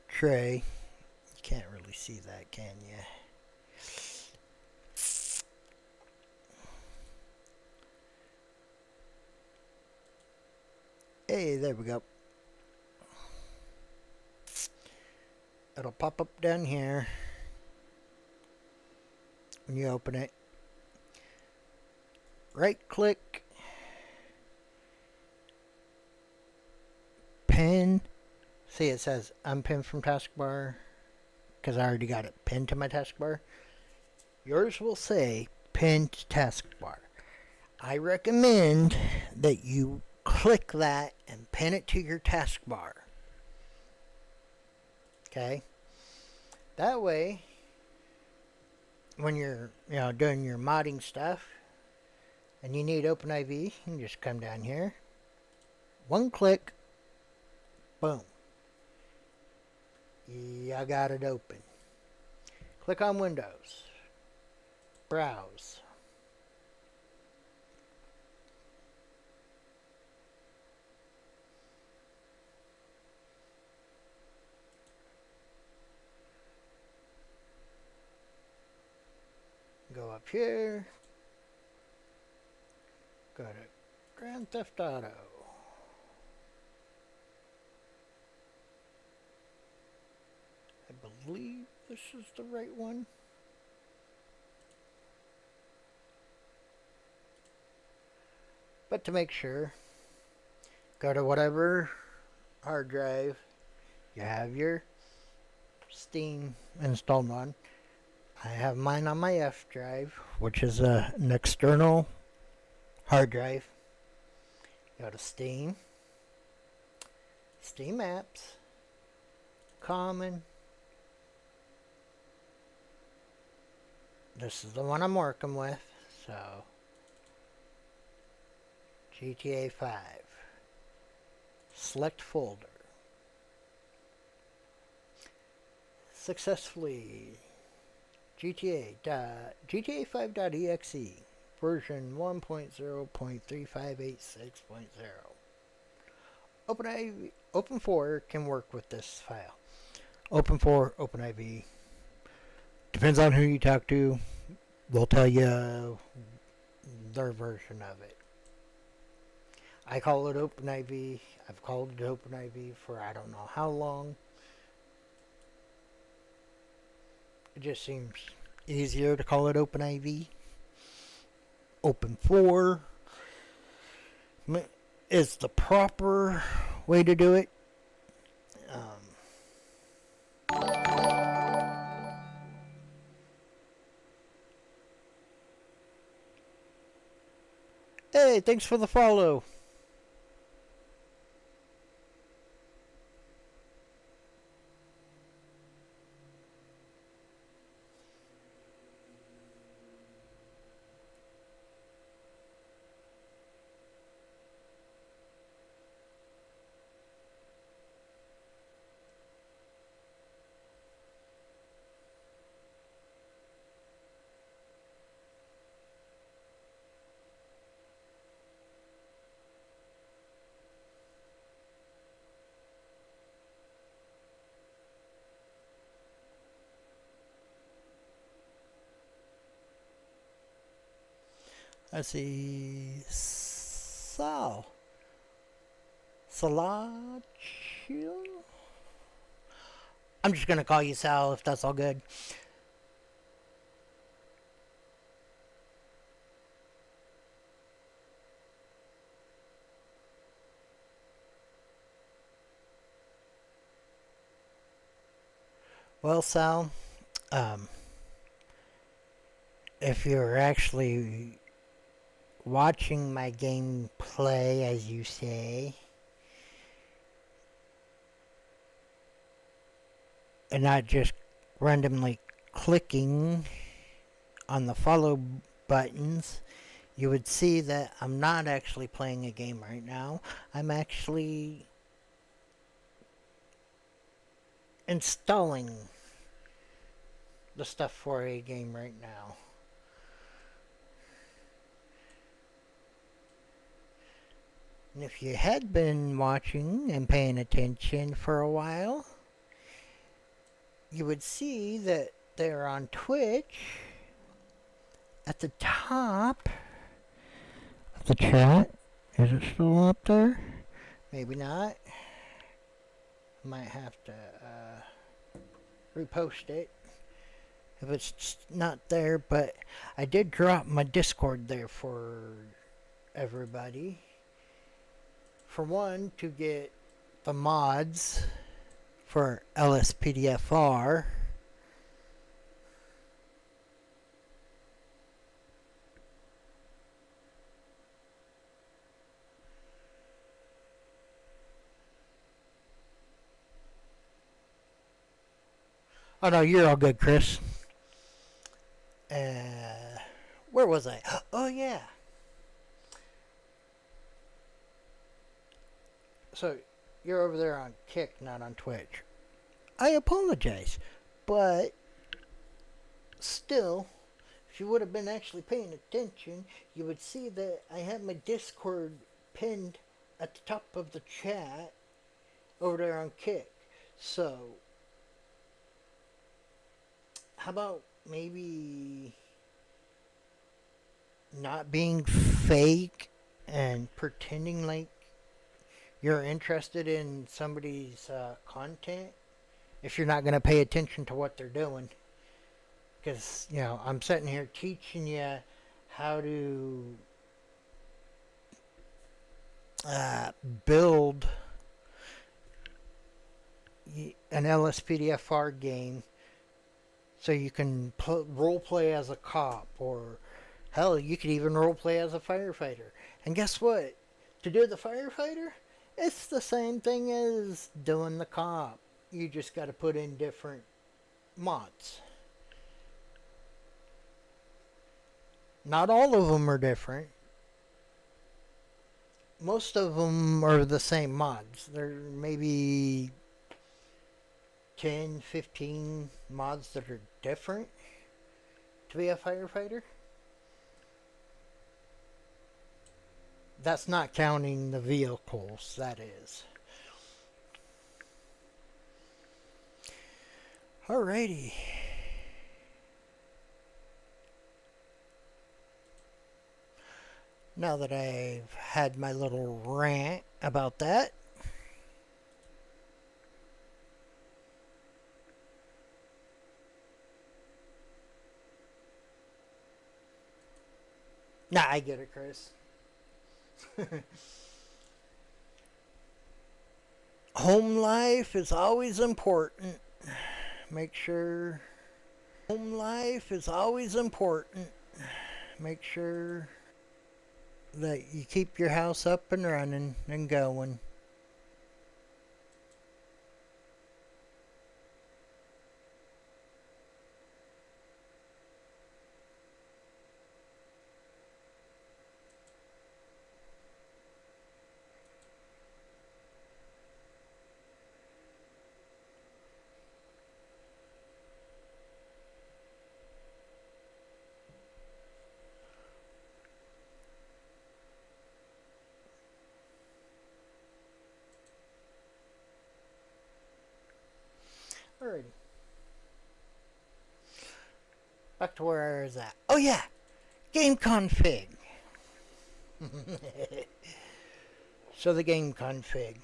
tray. You can't really see that, can you? Hey, there we go. It'll pop up down here when you open it. Right click, pin. See, it says unpin from taskbar because I already got it pinned to my taskbar. Yours will say pin to taskbar. I recommend that you click that and pin it to your taskbar. Okay? That way, when you're doing your modding stuff and you need OpenIV, you can just come down here. One click, boom. I got it open. Click on Windows. Browse. Go up here. Go to Grand Theft Auto. I believe this is the right one. But to make sure, go to whatever hard drive you have your Steam installed on. I have mine on my F drive, which is an external hard drive. Go to Steam, Steam Apps, Common. This is the one I'm working with, so GTA 5. Select folder. Successfully GTA 5.exe version 1.0.3586.0. Open4 can work with this file. Open4, OpenIV. Depends on who you talk to. They'll tell you their version of it. I call it OpenIV. I've called it OpenIV for I don't know how long. It just seems easier to call it OpenIV. Open4 is the proper way to do it. Hey, thanks for the follow. Let's see. Salachio? I'm just gonna call you Sal if that's all good. Well, Sal, if you're actually watching my gameplay, as you say, and not just randomly clicking on the follow buttons, you would see that I'm not actually playing a game right now. I'm actually installing the stuff for a game right now. And if you had been watching and paying attention for a while, you would see that they're on Twitch at the top of the chat. Is it still up there? Maybe not. Might have to repost it if it's not there, but I did drop my Discord there for everybody. For one, to get the mods for Lspdfr. Oh no, you're all good, Chris. Where was I? Oh yeah. So, you're over there on Kick, not on Twitch. I apologize, but still, if you would have been actually paying attention, you would see that I have my Discord pinned at the top of the chat over there on Kick. So, how about maybe not being fake and pretending like you're interested in somebody's content if you're not going to pay attention to what they're doing. Because, you know, I'm sitting here teaching you how to build an Lspdfr game so you can role play as a cop, or hell, you could even role play as a firefighter. And guess what? To do the firefighter, it's the same thing as doing the cop. You just got to put in different mods. Not all of them are different. Most of them are the same mods. There may be 10, 15 mods that are different. to be a firefighter. That's not counting the vehicles, that is. Alrighty. Now that I've had my little rant about that, nah, I get it, Chris. Home life is always important. Make sure home life is always important. Make sure that you keep your house up and running and going. Alrighty. Back to where I was at. Oh yeah! Game config. So the game config.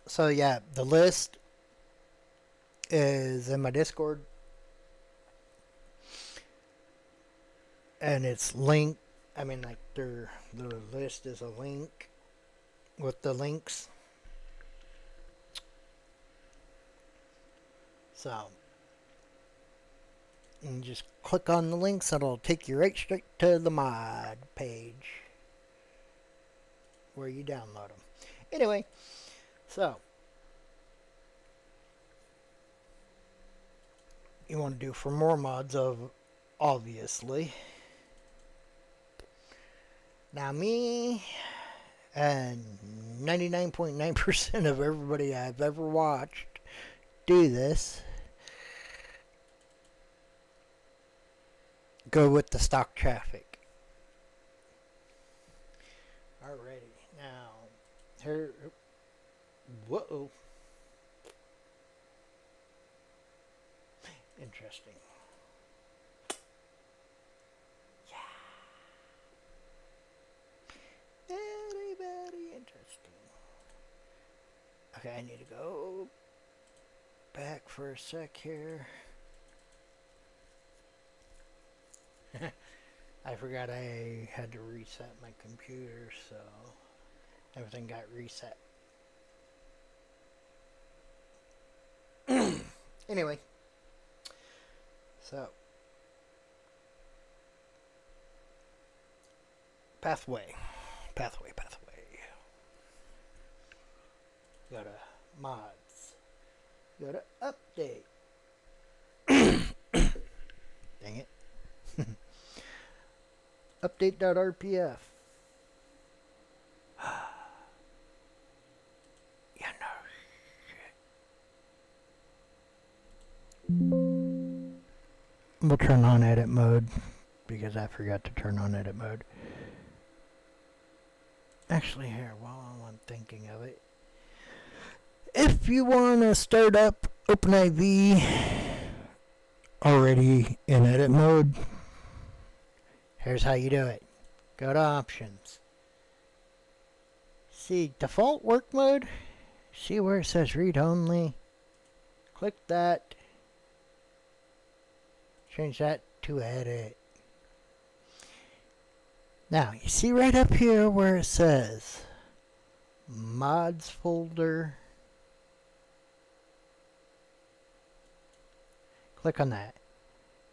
So yeah, the list is in my Discord, and it's linked. I mean, like the list is a link with the links. So you just click on the links, and it'll take you right straight to the mod page where you download them. Anyway, so you want to do for more mods of, obviously. Now me and 99.9% of everybody I've ever watched do this. Go with the stock traffic. Alrighty, now here. Whoa. Interesting. Yeah. Very, very interesting. Okay, I need to go back for a sec here. I forgot I had to reset my computer, so everything got reset. Anyway, so pathway. Go to mods. Go to update. Dang it. Update.rpf. Yeah, no shit. We'll turn on edit mode because I forgot to turn on edit mode. Actually, here, while I'm thinking of it, if you want to start up OpenIV already in edit mode, here's how you do it. Go to options. See default work mode. See where it says read only. Click that. Change that to edit. Now, you see right up here where it says mods folder. Click on that.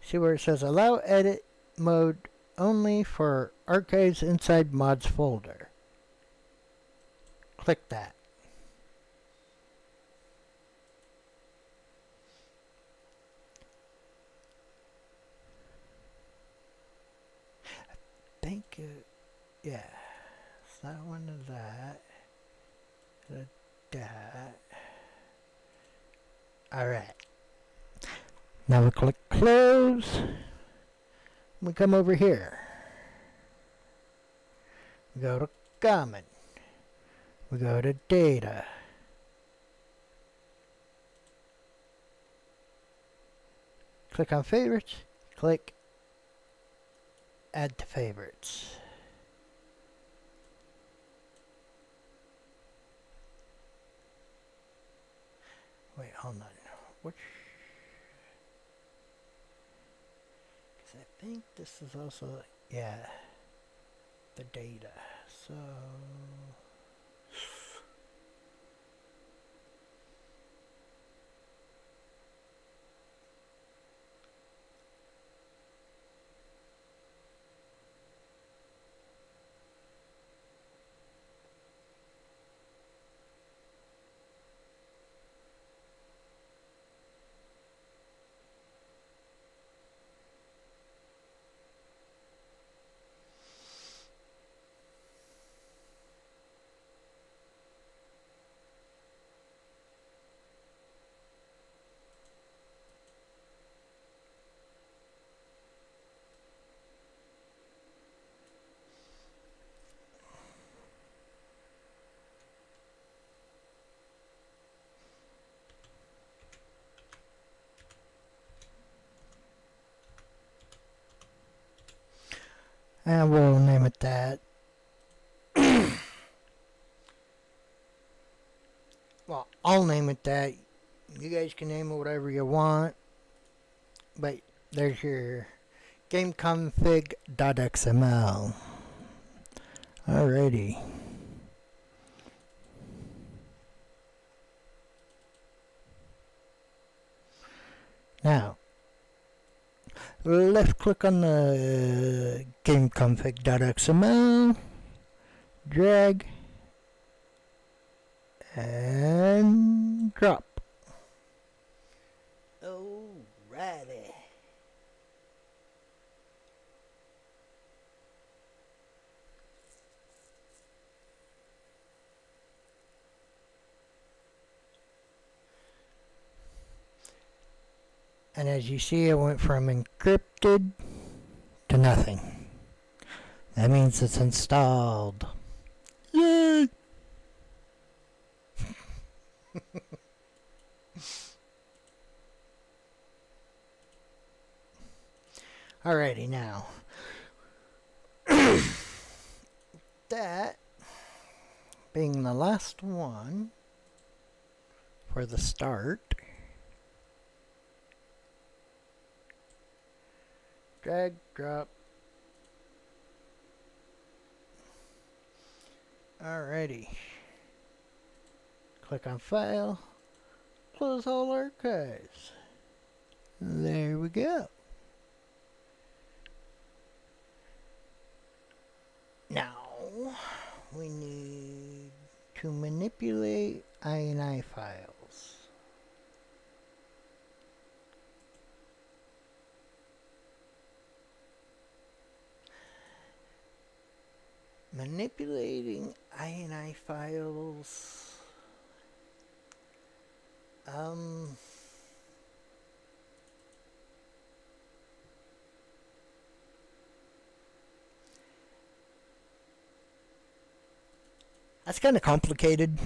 See where it says allow edit mode only for archives inside mods folder. Click that. think yeah, it's that one of that. That. Alright. Now we click close. We come over here. We go to common. We go to data. Click on favorites. Click add to favorites. Wait, hold on. Which? Because I think this is also, yeah, the data. So, and we'll name it that. Well, I'll name it that. You guys can name it whatever you want. But there's your gameconfig.xml. Alrighty. Now, left click on the gameconfig.xml, drag, and drop. Alrighty. And as you see, it went from encrypted to nothing. That means it's installed. Yay! Alrighty, now. That being the last one for the start. Drag, drop. Alrighty. Click on File. Close all archives. There we go. Now, we need to manipulate INI files. Manipulating INI files. That's kind of complicated.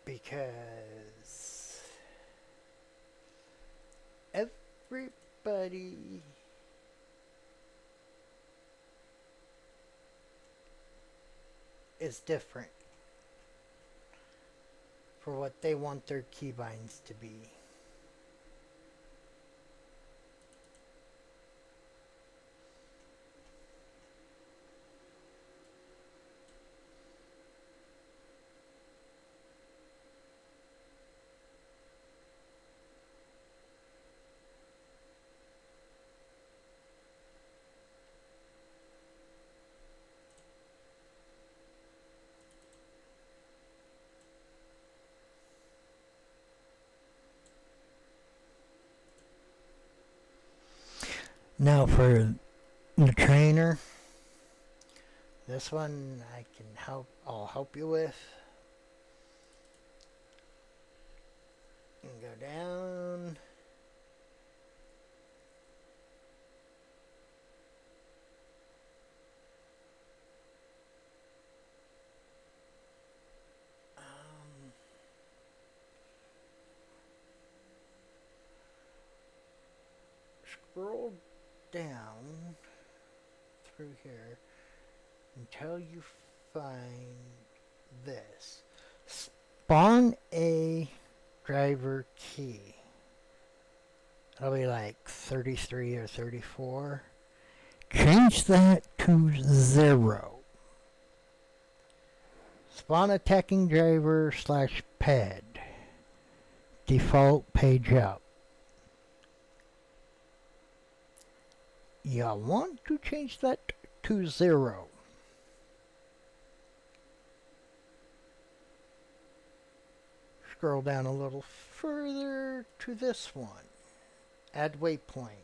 Because everybody is different for what they want their keybinds to be. Now for the trainer, this one I'll help you with. And go down. Scroll down through here until you find this. Spawn a driver key. It'll be like 33 or 34. Change that to 0. Spawn attacking driver / pad. Default page up. You want to change that to 0. Scroll down a little further to this one. Add waypoint.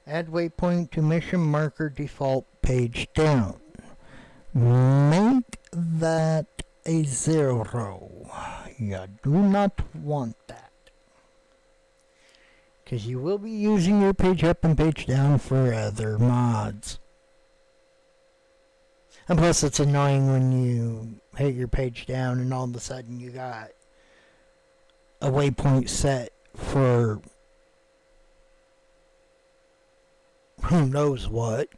Add waypoint to mission marker default page down. Make that a 0. You do not want that, because you will be using your page up and page down for other mods. And plus it's annoying when you hit your page down and all of a sudden you got a waypoint set for who knows what.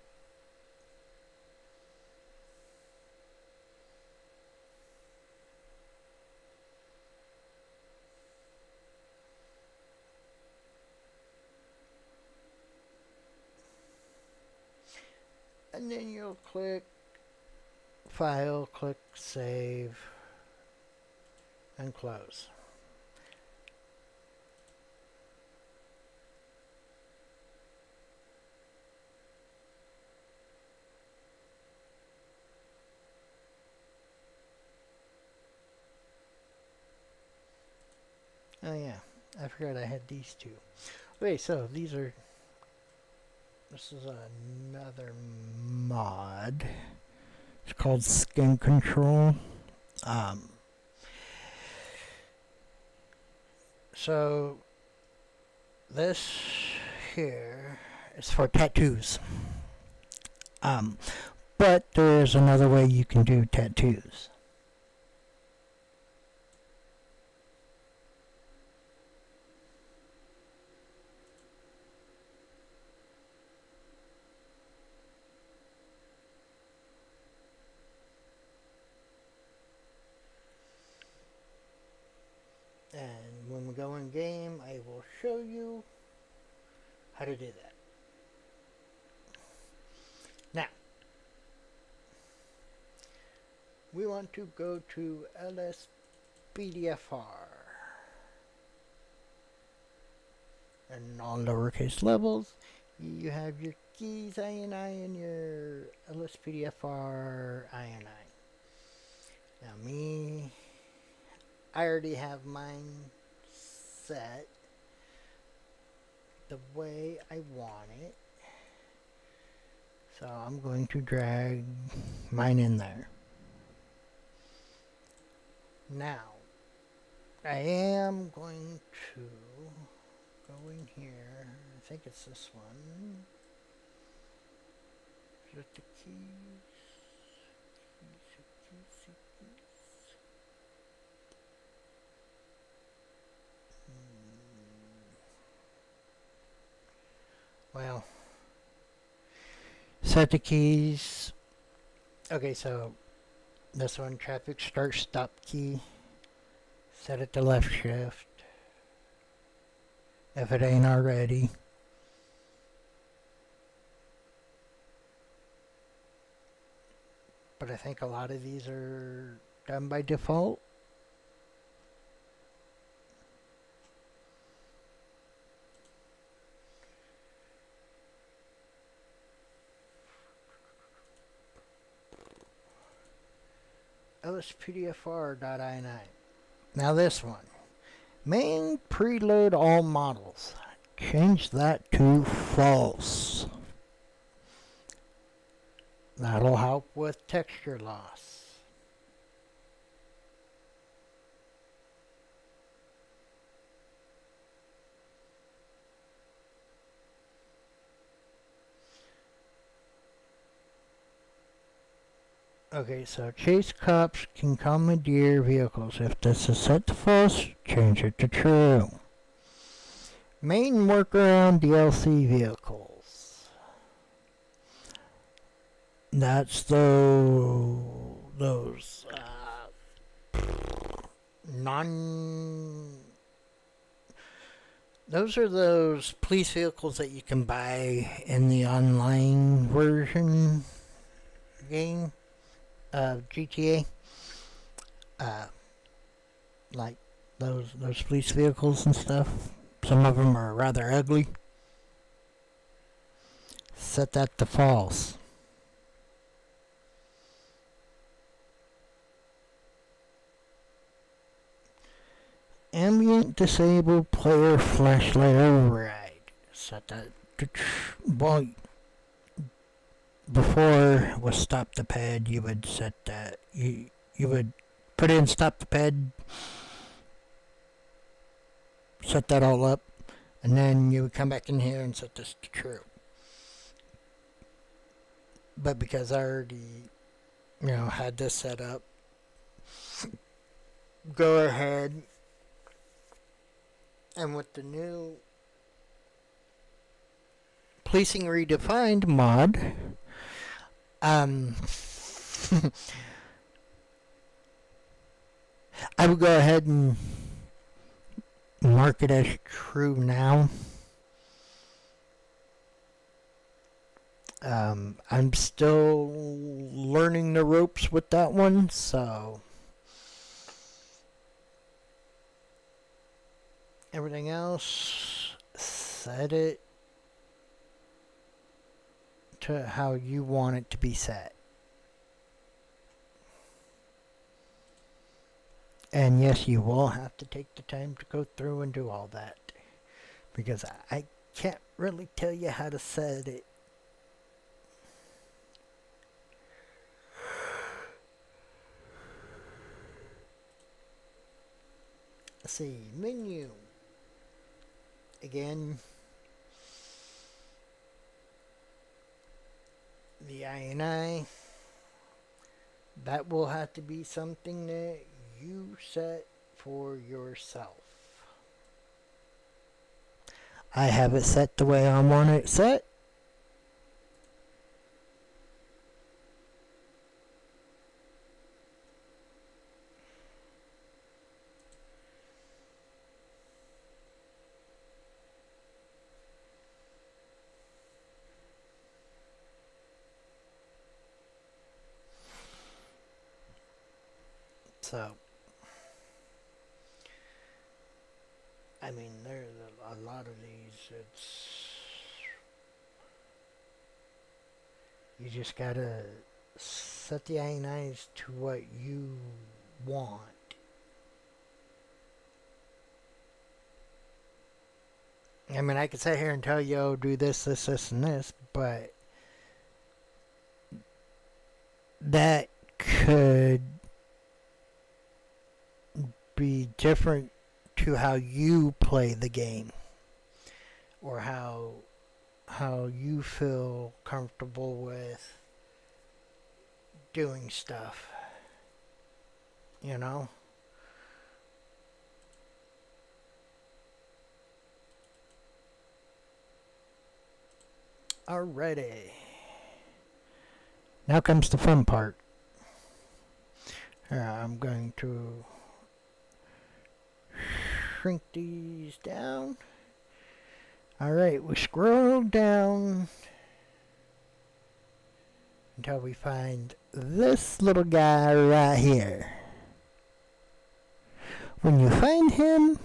And then you'll click File, click Save, and close. Oh yeah, I forgot I had these two. Okay, so this is another mod. It's called Skin Control. So this here is for tattoos. But there's another way you can do tattoos. And when we go in game, I will show you how to do that. Now, we want to go to Lspdfr. And all lowercase levels, you have your keys INI and your Lspdfr INI. Now I already have mine set the way I want it. So I'm going to drag mine in there. Now, I am going to go in here. I think it's this one. Is it the keys? Well, set the keys. Okay, so this one, traffic start stop key. Set it to left shift if it ain't already. But I think a lot of these are done by default. Lspdfr.ini. Now this one. Main preload all models. change that to false. That'll help with texture loss. Okay, so chase cops can commandeer vehicles. If this is set to false, change it to true. Main workaround DLC vehicles. That's those those are those police vehicles that you can buy in the online version game of GTA. Like those police vehicles and stuff. Some of them are rather ugly. Set that to false. Ambient disabled player flashlight override. Set that to well, before with stop the pad, you would set that you would put in stop the pad, set that all up, and then you would come back in here and set this to true. But because I already, had this set up, go ahead and with the new Policing Redefined mod, I would go ahead and mark it as true now. I'm still learning the ropes with that one, so everything else, set it to how you want it to be set. And yes, you will have to take the time to go through and do all that, because I can't really tell you how to set it. Let's see, menu. Again, the INI, that will have to be something that you set for yourself. I have it set the way I want it set. So, I mean, there's a lot of these. You just gotta set the INIs to what you want. I mean, I could sit here and tell you, oh, do this, this, this, and this, but that could be different to how you play the game, or how you feel comfortable with doing stuff, Alrighty. Now comes the fun part. I'm going to shrink these down. Alright, we scroll down until we find this little guy right here. When you find him,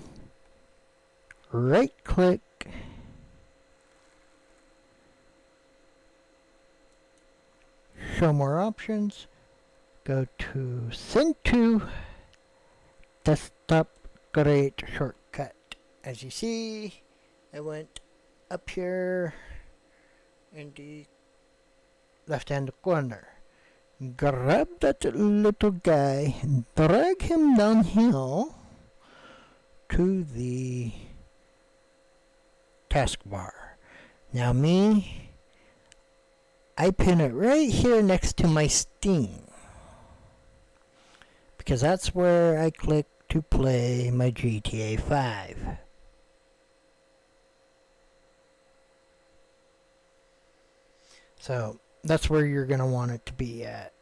right click, show more options, go to send to desktop, create shortcut. As you see, I went up here in the left-hand corner. Grab that little guy and drag him downhill to the taskbar. Now me, I pin it right here next to my Steam, because that's where I click to play my GTA 5. So that's where you're going to want it to be at.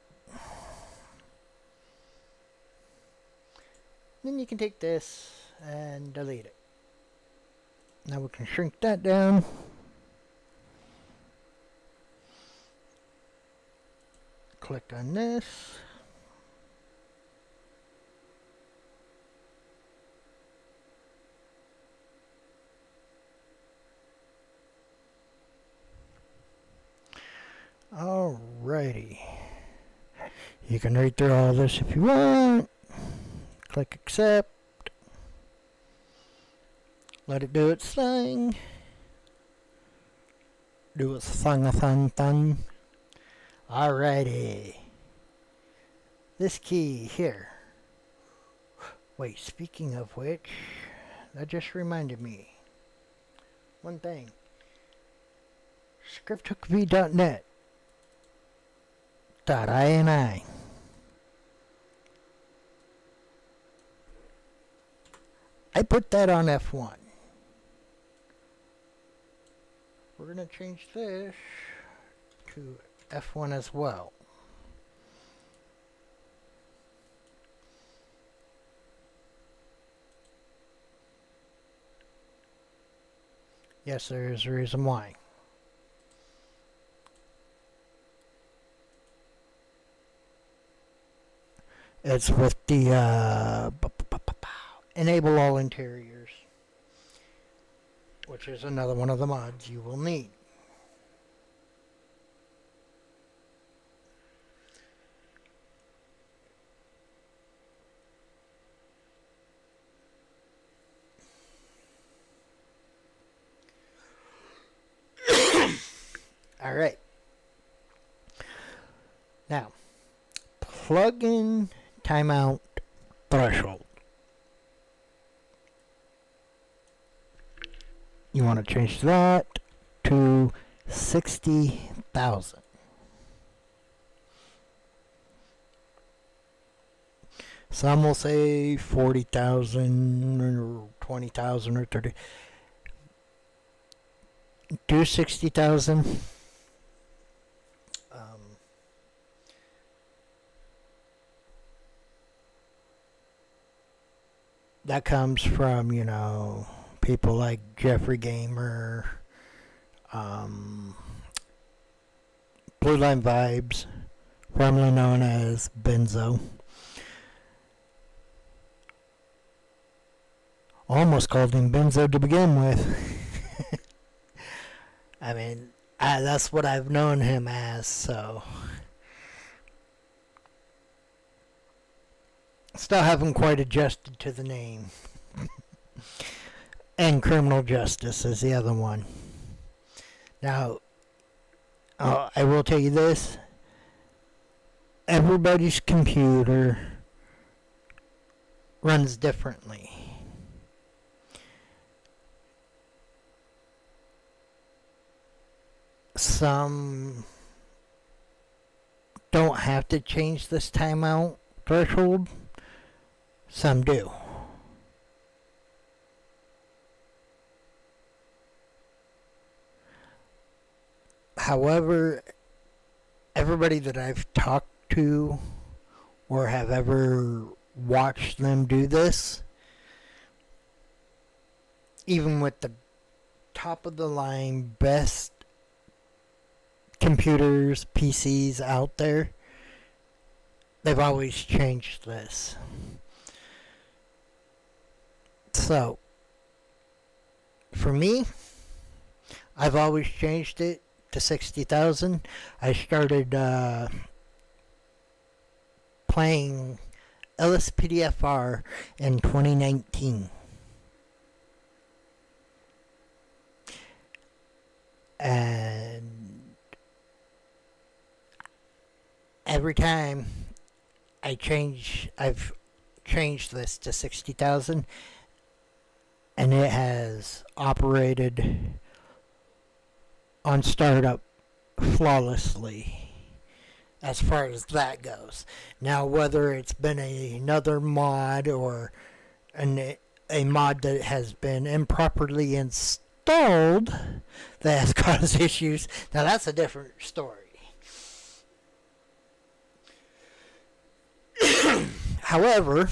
Then you can take this and delete it. Now we can shrink that down. Click on this. Alrighty. You can read through all this if you want. Click accept. Let it do its thing. Do its thing. Alrighty. This key here. Wait, speaking of which, that just reminded me. One thing. scripthookv.net .ini. I put that on F1. We're going to change this to F1 as well. Yes, there is a reason why. It's with the enable all interiors, which is another one of the mods you will need. All right. Now, plug-in timeout threshold. You want to change that to 60,000. Some will say 40,000 or 20,000 or 30. Do 60,000. That comes from, people like Jeffrey Gamer, Blue Line Vibes, formerly known as Benzo. Almost called him Benzo to begin with. I mean, that's what I've known him as, so. Still haven't quite adjusted to the name. And Criminal Justice is the other one. Now, I will tell you this. Everybody's computer runs differently. Some don't have to change this timeout threshold. Some do. However, everybody that I've talked to or have ever watched them do this, even with the top of the line best computers, PCs out there, they've always changed this. So, for me, I've always changed it to 60,000. I started playing Lspdfr in 2019. every time I've changed this to 60,000, and it has operated on startup flawlessly as far as that goes. Now, whether it's been another mod or a mod that has been improperly installed that has caused issues, now that's a different story. However,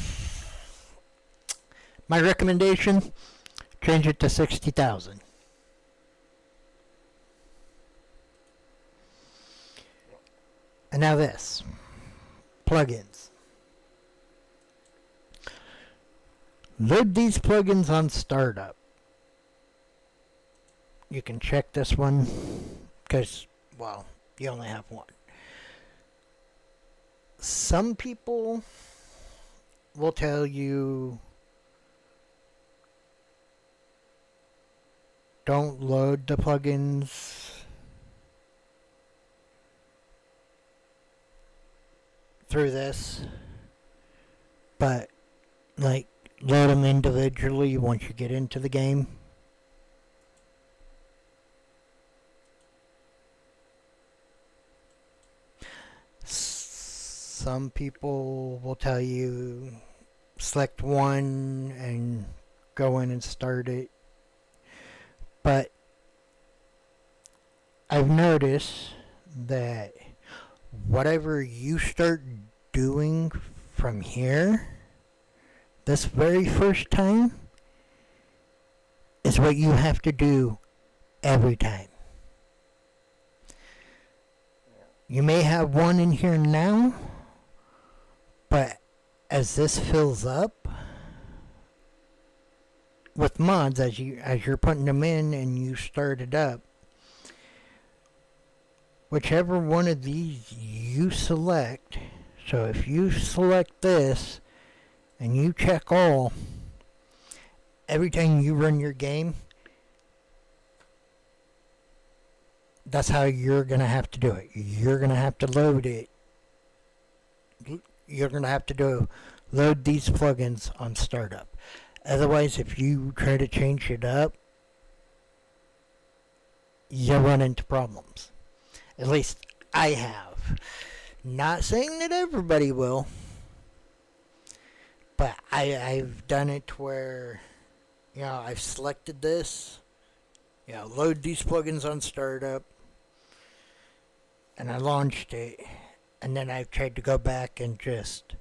my recommendation, change it to 60,000. And now this, plugins. Load these plugins on startup. You can check this one because, well, you only have one. Some people will tell you don't load the plugins through this, but like load them individually once you get into the game. Some people will tell you select one and go in and start it, but I've noticed that whatever you start doing from here, this very first time, is what you have to do every time. You may have one in here now, but as this fills up with mods, as you're putting them in and you start it up, whichever one of these you select, so if you select this and you check all, every time you run your game, that's how you're going to have to do it. You're going to have to load it. You're going to have to load these plugins on startup. Otherwise, if you try to change it up, you'll run into problems. At least I have. Not saying that everybody will, but I've done it where, I've selected this, load these plugins on startup, and I launched it, and then I've tried to go back and just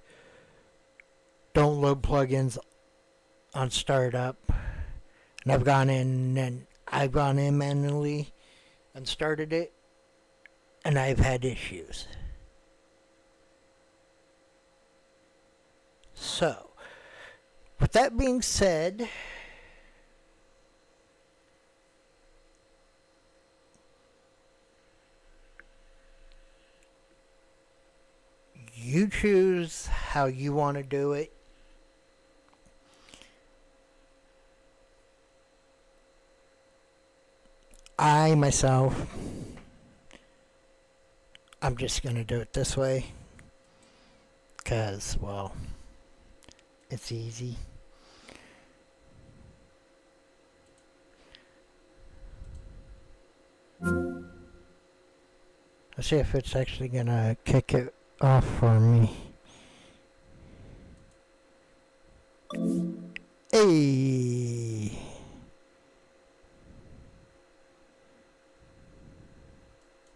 don't load plugins on startup, and I've gone in manually and started it, and I've had issues. So, with that being said, you choose how you want to do it. I, myself, I'm just going to do it this way. Because, well, it's easy. Let's see if it's actually going to kick it off for me. Hey!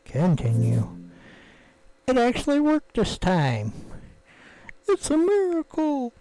Continue. It actually worked this time. It's a miracle.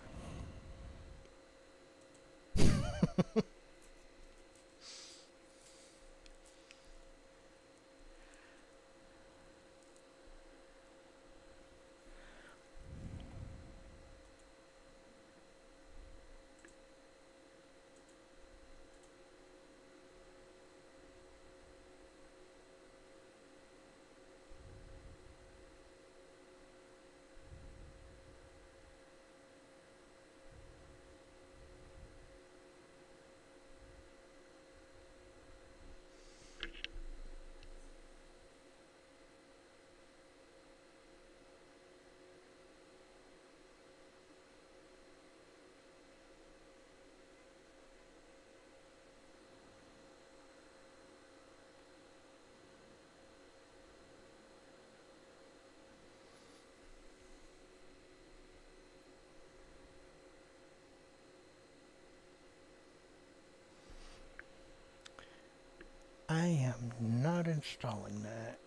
am not installing that.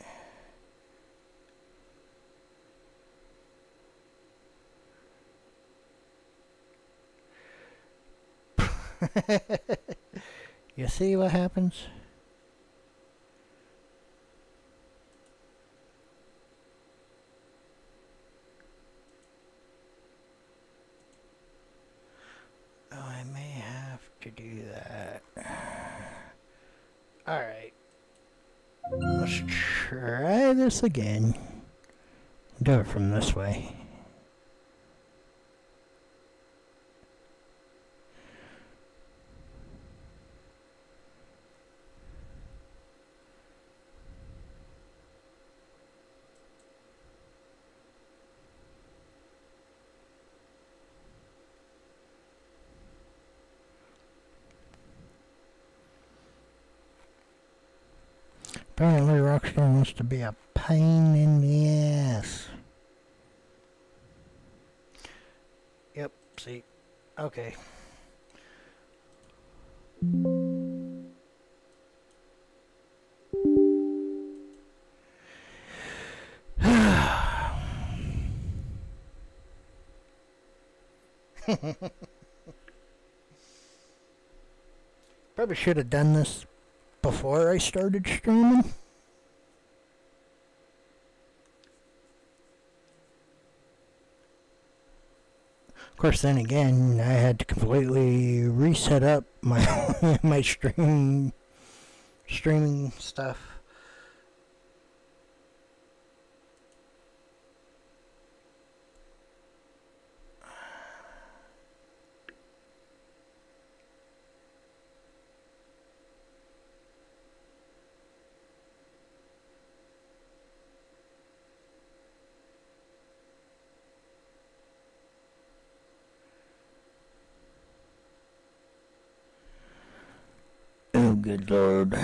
You see what happens? Oh, I may have to do that. Alright. Let's try this again. Do it from this way. Apparently Rockstar wants to be a pain in the ass. Yep, see. Okay. Probably should have done this before I started streaming. Of course, then again, I had to completely reset up my my streaming stuff. Oh, good Lord.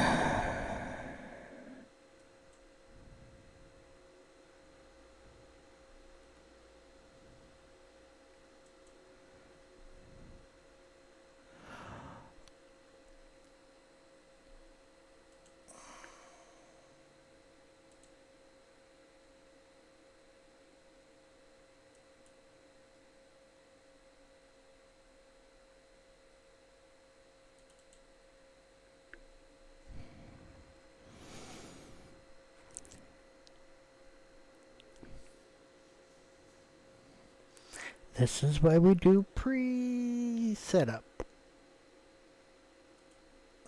This is why we do pre-setup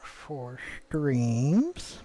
for streams.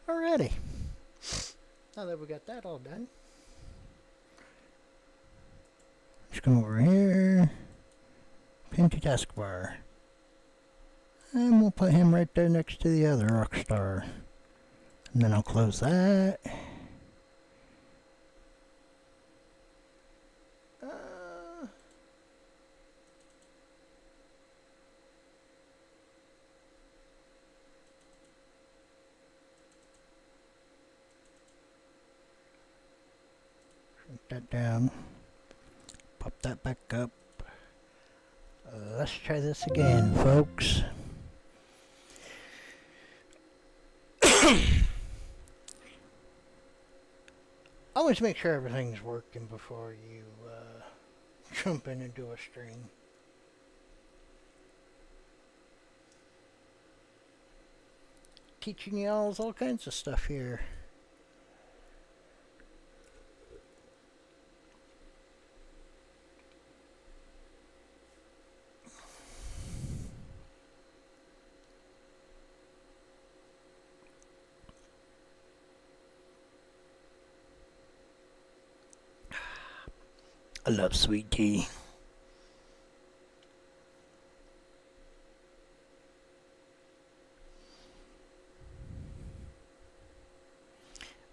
Alrighty. Now that we got that all done, just come over here, pin to taskbar, and we'll put him right there next to the other Rockstar. And then I'll close that. Shrink that down. Pop that back up. Let's try this again, folks. Always make sure everything's working before you jump in and do a stream. Teaching y'all all kinds of stuff here. I love sweet tea.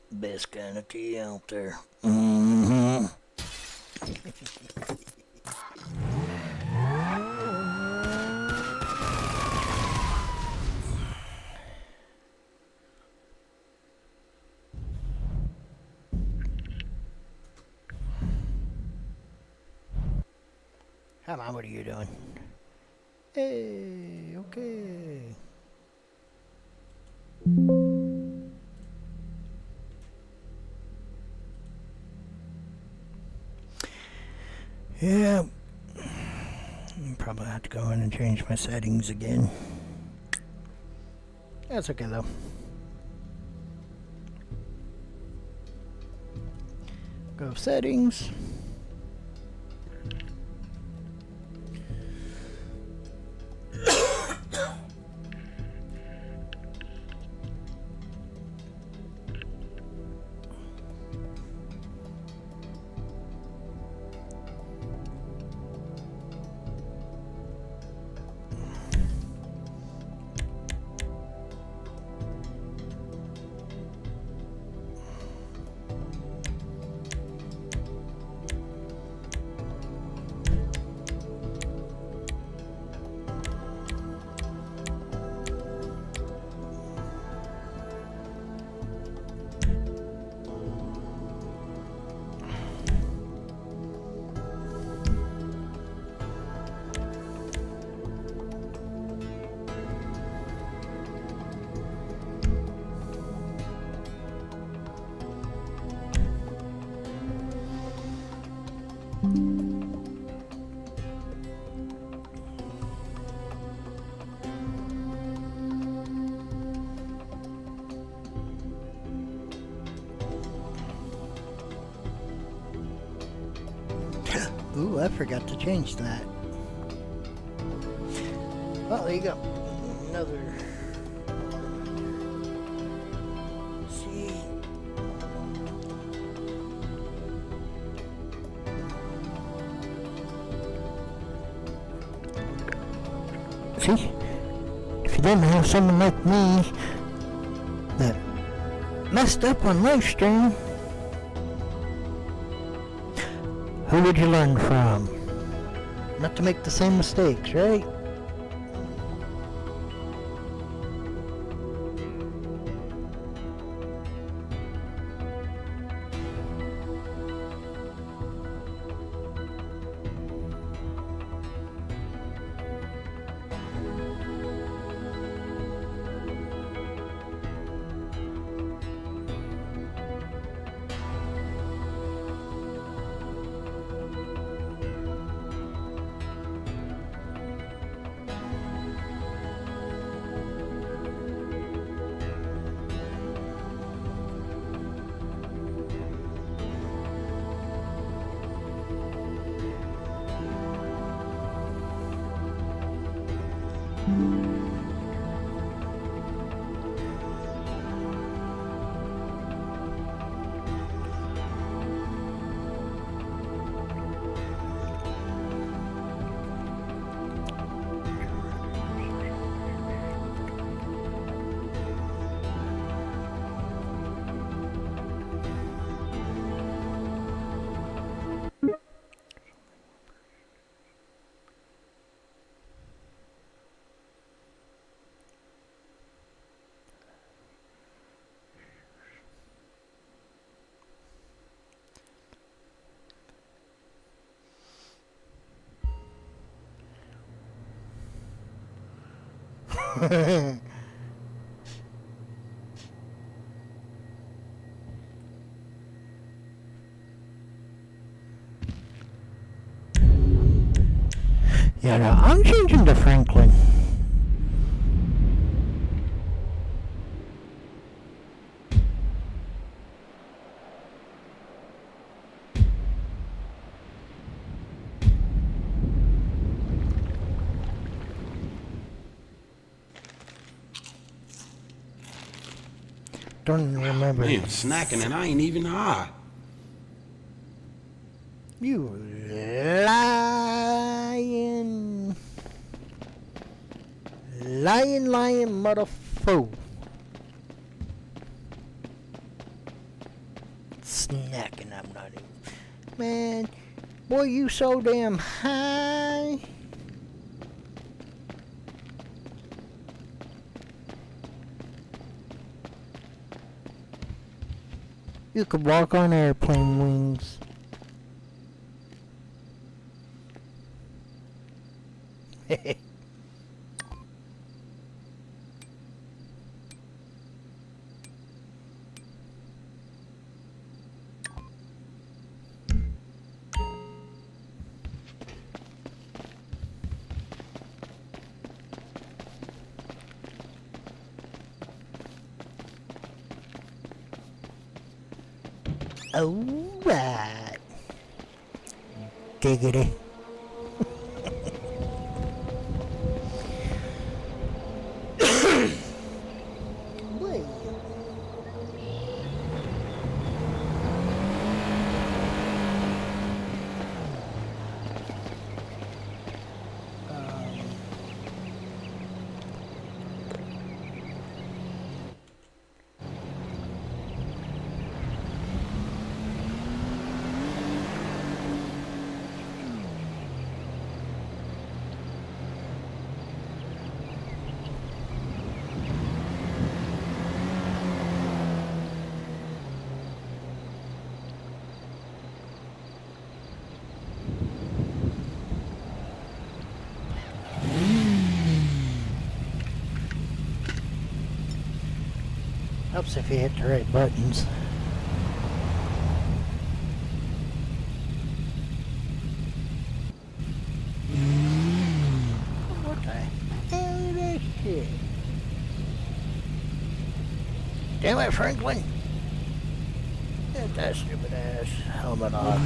Best kind of tea out there. Mm-hmm. Come on, what are you doing? Hey, okay. Yeah. Probably have to go in and change my settings again. That's okay though. Go settings. Ooh, I forgot to change that. Well, there you go. Another. See. See? If you didn't have someone like me that messed up on live stream, who would you learn from? Not to make the same mistakes, right? Yeah, no, I'm changing to Franklin. Don't remember. Man, snacking and I ain't even high. You lying motherfucker. Snacking, I'm not even. Man, boy, you so damn high. You could walk on airplane wings. Alright. Diggity. Helps if you hit the right buttons. What the hell is that shit? Damn it, Franklin! Get that stupid ass helmet off.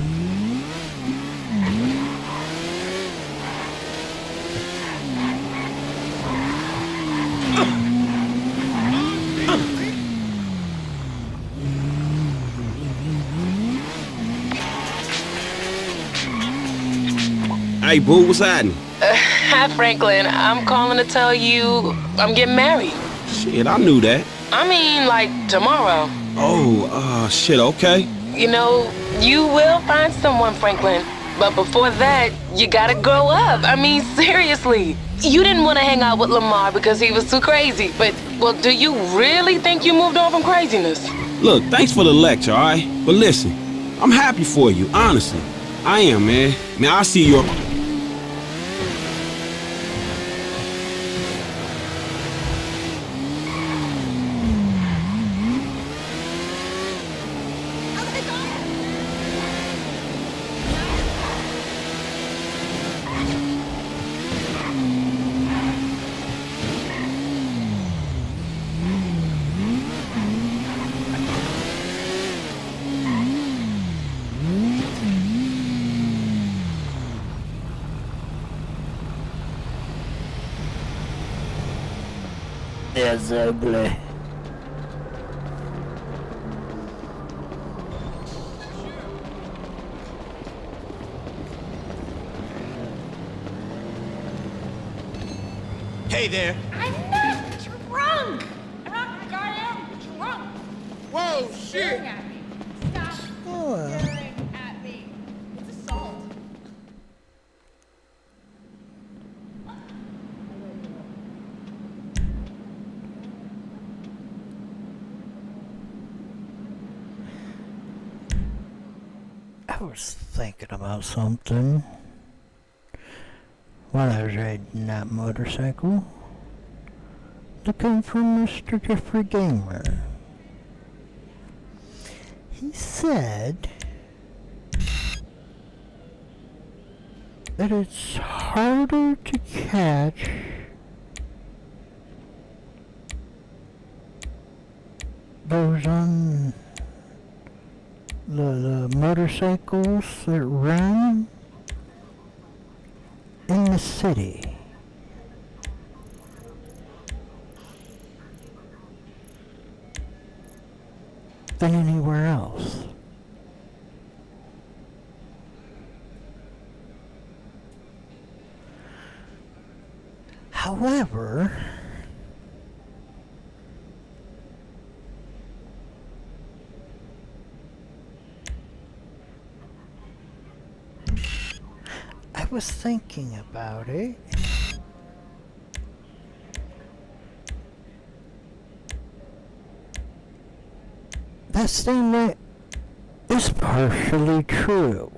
Hey, boo, what's happening? Hi, Franklin. I'm calling to tell you I'm getting married. Shit, I knew that. I mean, like, tomorrow. Oh, shit, okay. You know, you will find someone, Franklin. But before that, you gotta grow up. I mean, seriously. You didn't want to hang out with Lamar because he was too crazy. But, well, do you really think you moved on from craziness? Look, thanks for the lecture, all right? But listen, I'm happy for you, honestly. I am, man. Man, I see your... That's ugly. Hey there. I'm not drunk! I'm not goddamn drunk! Whoa, shit. Staring at me. Stop staring at me. It's assault. I was thinking about something when I was riding that motorcycle. looking for Mr. Jeffrey Gamer. He said that it's harder to catch those on the motorcycles that run in the city than anywhere else. However, I was thinking about it. That statement is partially true.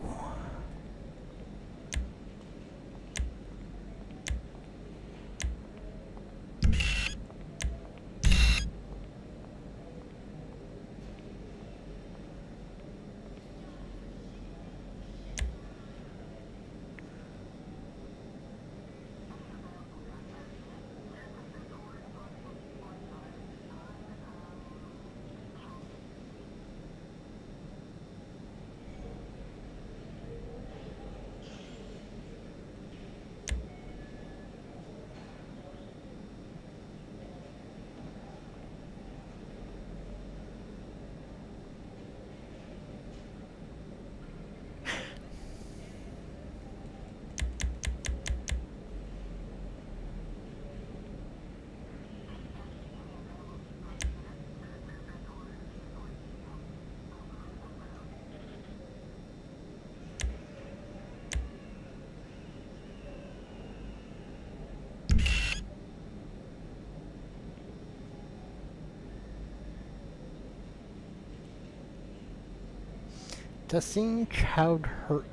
Tassim Chowdhury.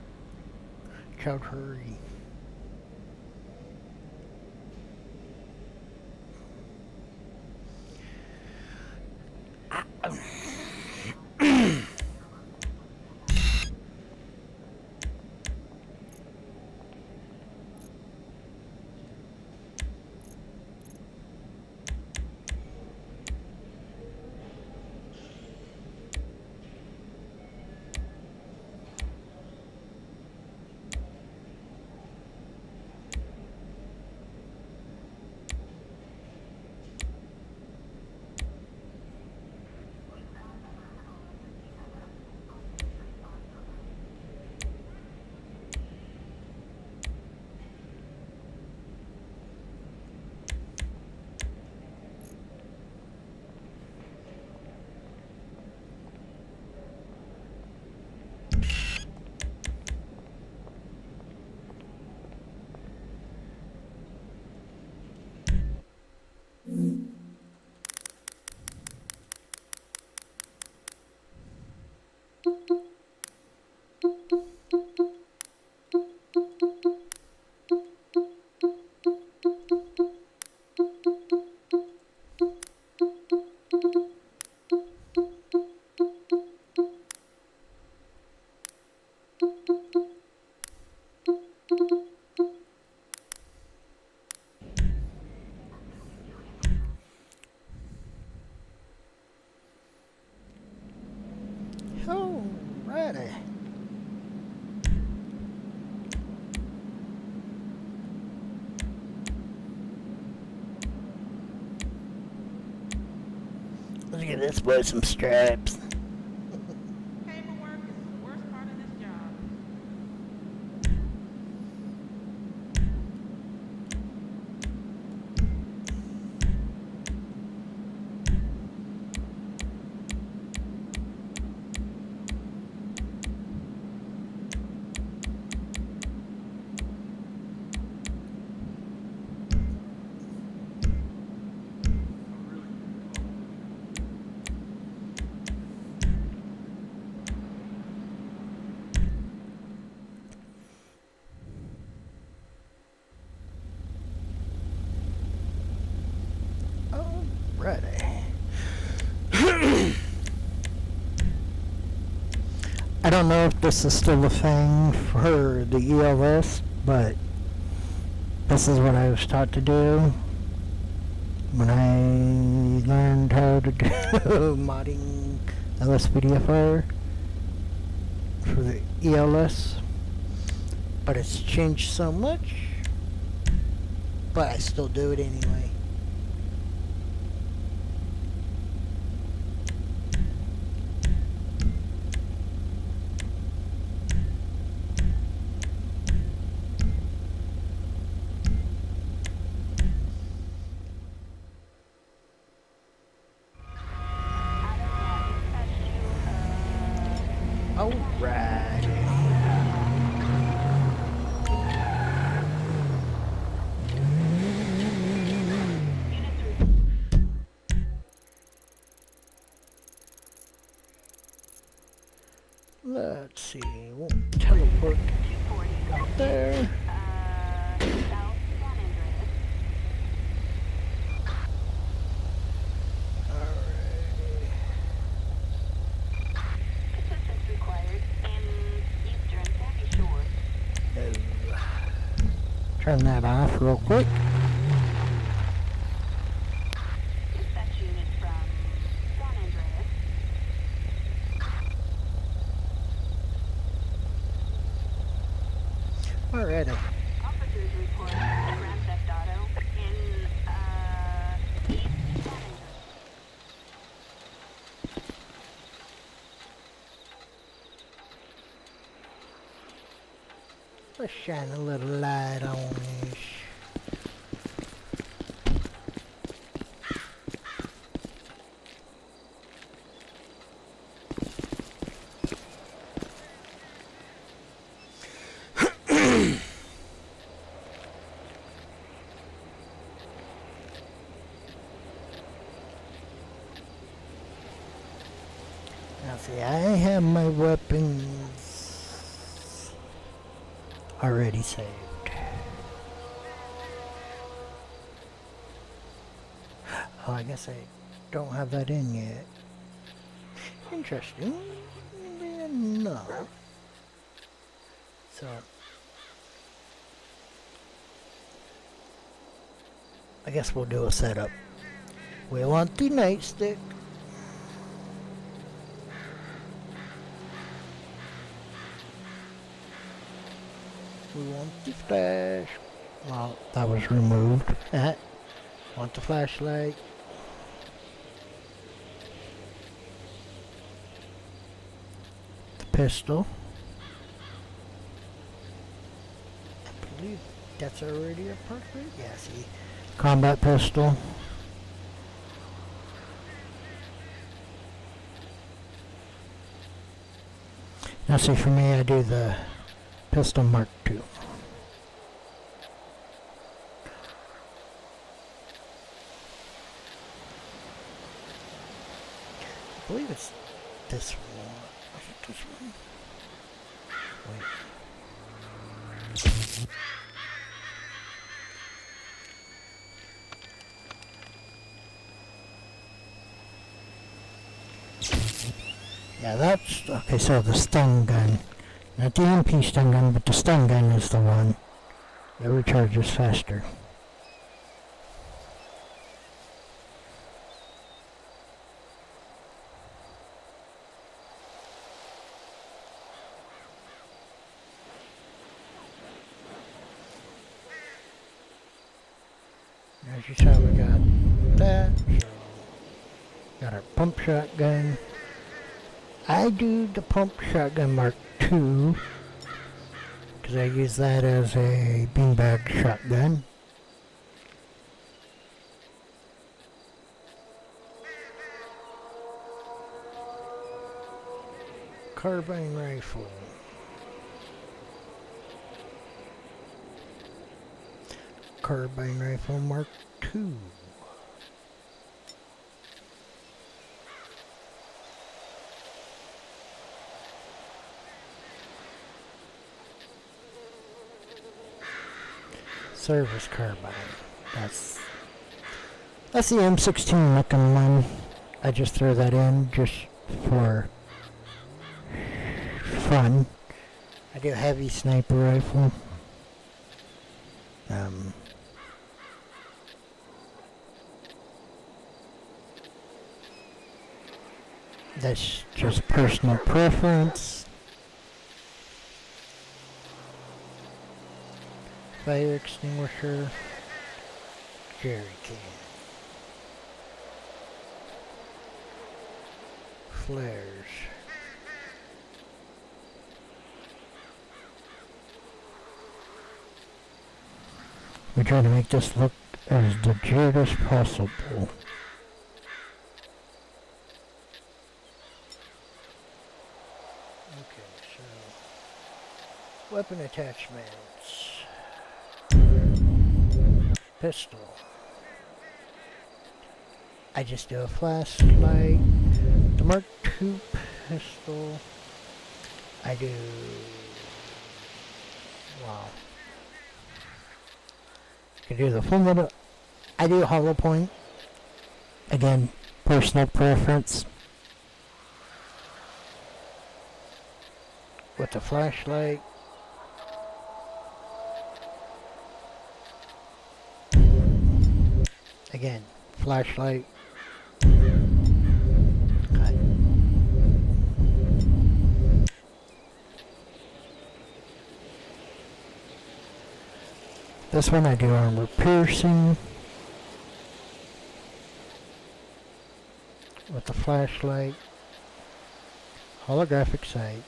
Alrighty. Let's give this boy some straps. Paperwork is the worst part of this job. I don't know if this is still a thing for the ELS, but this is what I was taught to do when I learned how to do modding Lspdfr for the ELS. But it's changed so much, but I still do it anyway. Alright. Let's see, we'll teleport out there. Turn that off real quick. Alrighty. Officers report Grand Theft Auto in East San Andreas. Let's shine a little light on this. Now see, I have my weapons already saved. Oh, I guess I don't have that in yet. Interesting. No. So I guess we'll do a setup. We want the nightstick. We want the flash. Well, that was removed. Want the flashlight. The pistol. I believe that's already a part of it. Yeah, see. Combat pistol. Now see, for me, I do the pistol Mark II. I believe it's this one. Is it this one? Wait. Yeah, that's okay. So the stun gun, not the MP stun gun, but the stun gun is the one that recharges faster. As you saw, we got that. So got our pump shotgun. I do the pump shotgun Mark II because I use that as a beanbag shotgun. Carbine rifle. Carbine rifle Mark II. Service carbine. That's the M16 looking one. I just throw that in just for fun. I do a heavy sniper rifle. That's just personal preference. Fire extinguisher. Jerry can. Flares. We try to make this look as legit as possible. Okay, so weapon attachments. Pistol. I just do a flashlight. The Mark II pistol. I do. Wow. I do the full metal. I do hollow point. Again, personal preference. With the flashlight. Again, flashlight. Cut. This one I do armor piercing. With the flashlight. Holographic sight.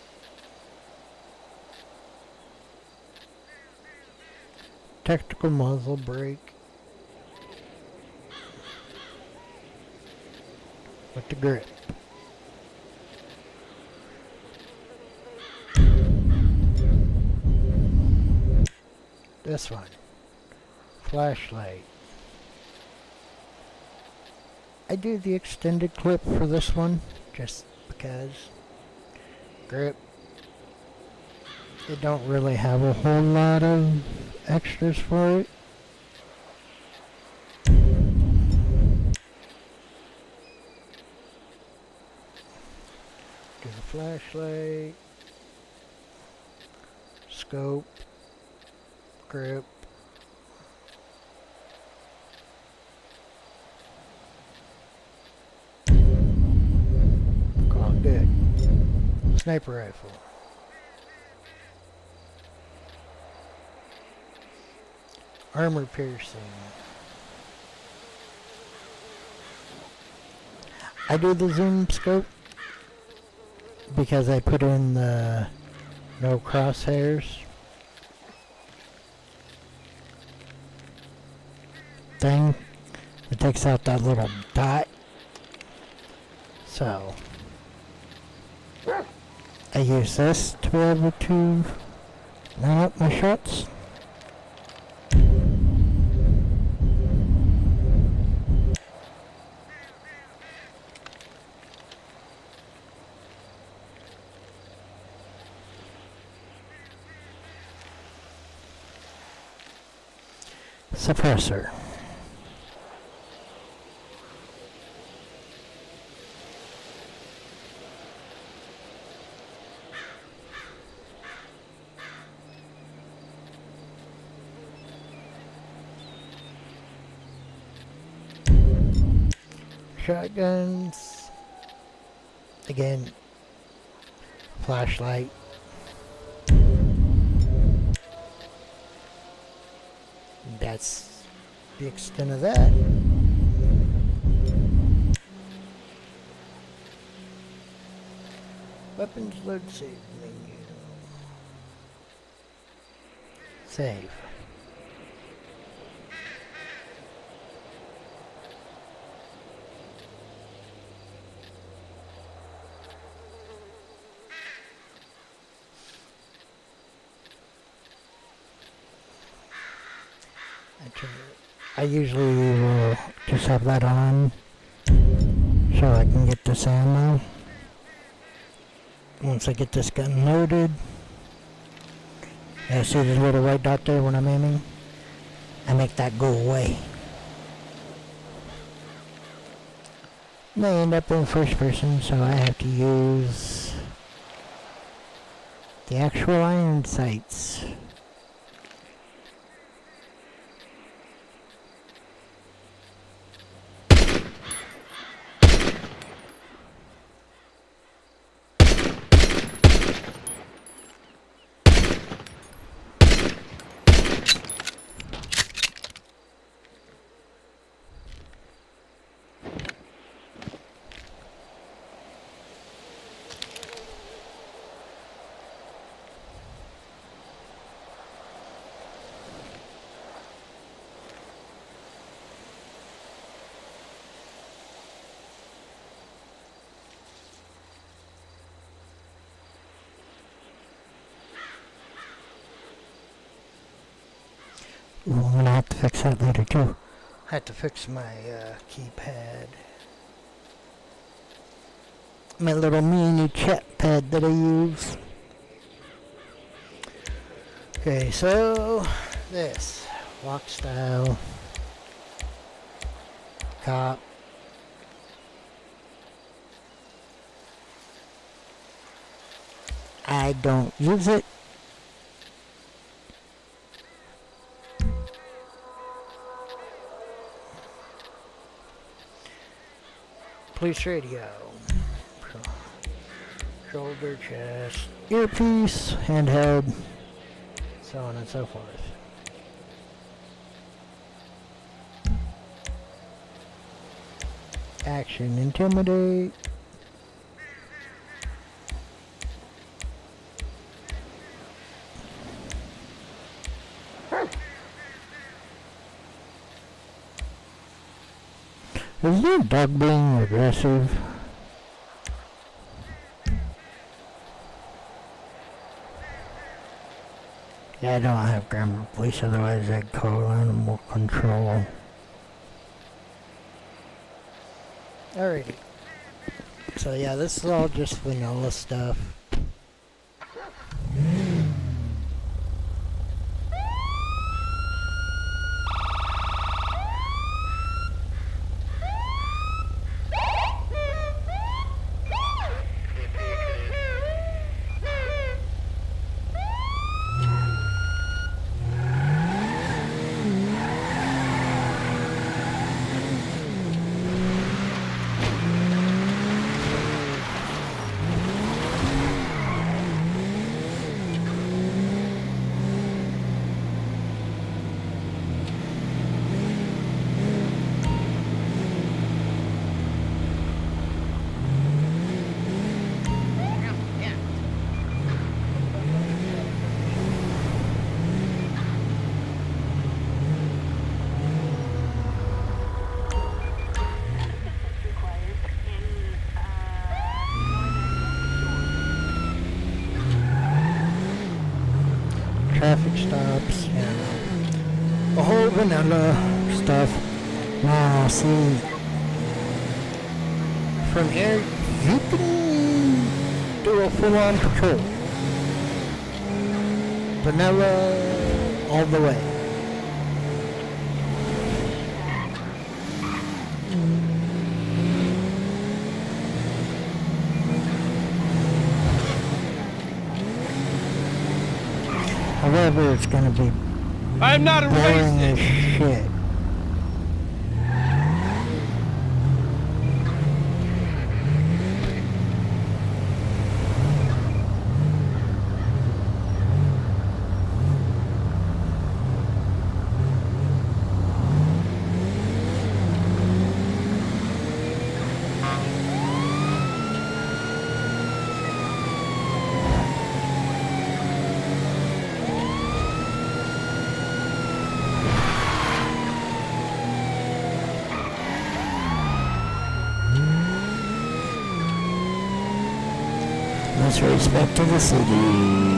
Tactical muzzle brake. With the grip. This one. Flashlight. I do the extended clip for this one, just because. Grip. They don't really have a whole lot of extras for it. Do the flashlight. Scope. Grip. Call it good. Sniper rifle. Armor piercing. I do the zoom scope because I put in the no crosshairs thing. It takes out that little dot. So I use this to be able to line up my shots. Suppressor. Shotguns. Again, flashlight. That's the extent of that. Weapons load save menu. Save. I usually will just have that on so I can get this ammo. Once I get this gun loaded, I see the little white dot there when I'm aiming. I make that go away. And I end up in first person, so I have to use The actual iron sights. Ooh, I'm gonna have to fix that later too. I had to fix my keypad. My little mini chat pad that I use. Okay, so this walk style cop. I don't use it. Police radio. Shoulder, chest, earpiece, handheld, so on and so forth. Action, intimidate. Is your dog being aggressive? Yeah, I don't have grammar police, otherwise I'd call animal control. Alrighty. So yeah, this is all just vanilla stuff. Traffic stops, and a whole vanilla stuff. Now, see, from here, you can do a full-on patrol. Vanilla all the way. However, it's gonna be I'm not a boring racist. as shit. Let's race back to the city.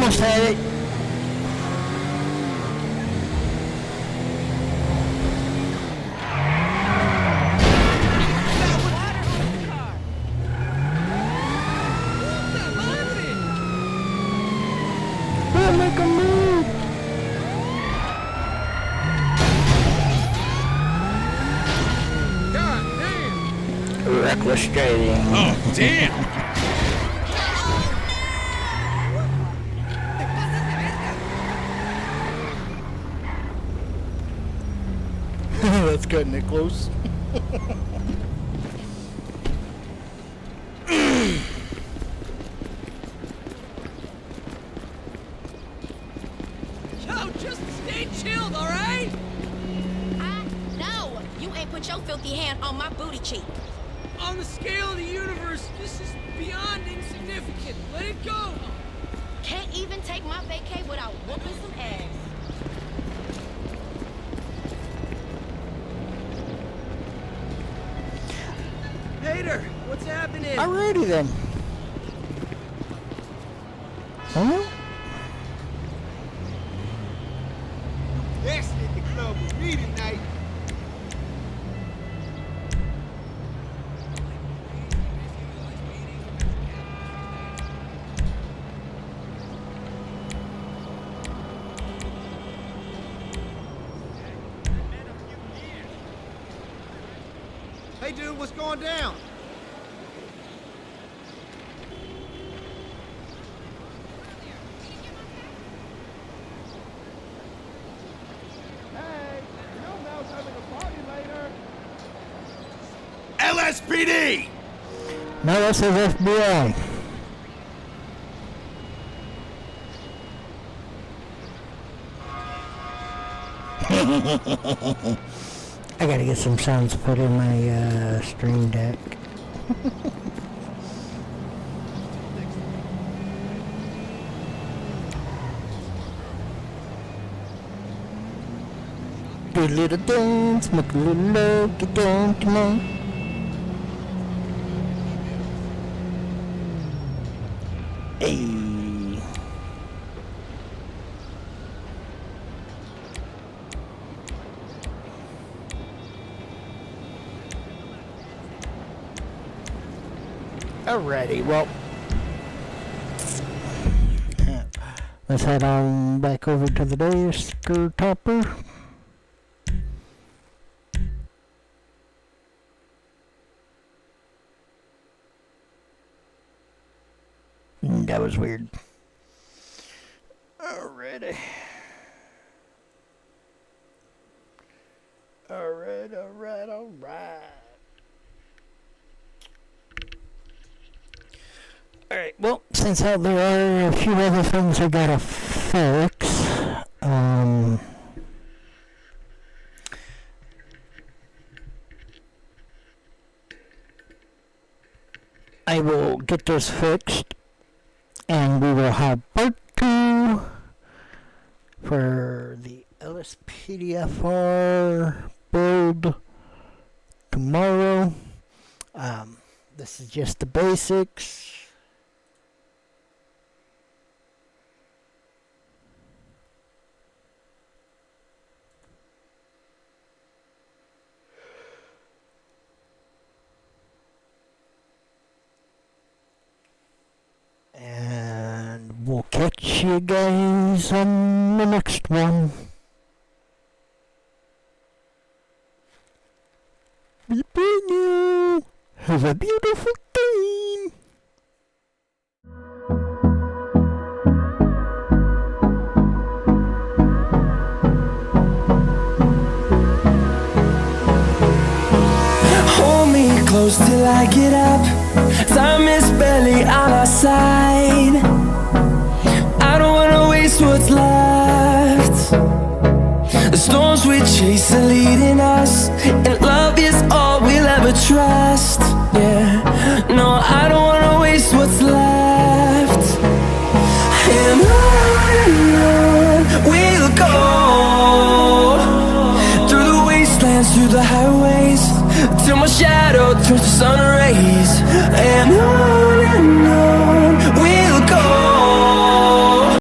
almost had it. We'll make a move. Reckless trading. Oh, damn! That's cutting it close. Yo, just stay chilled, alright? No! You ain't put your filthy hand on my booty cheek. On the scale of the universe, this is beyond insignificant. Let it go! Can't even take my vacay without whooping some ass. Hater, what's happening? Alrighty then. Huh? That's at the club with me tonight. Hey dude, what's going down? Hey, you know Mel's having a party later. LSPD! No, that says FBI. I gotta get some sounds put in my stream deck. Do a little dance, make a little love, get down tonight. Hey. Alrighty, well, let's head on back over to the desk topper. That was weird. Alrighty. Alright. Alright, well, since there are a few other things I gotta fix, I will get those fixed, and we will have part 2 for the Lspdfr build tomorrow. This is just the basics. And we'll catch you guys on the next one. Be brand new. Have a beautiful day. Hold me close till I get up. Time is barely on our side. I don't wanna waste what's left. The storms we chase are leading us, and love is all we'll ever trust. Yeah, no, I don't wanna waste what's left. And on we'll go, through the wastelands, through the highways, till my shadow turns to sun rays. And on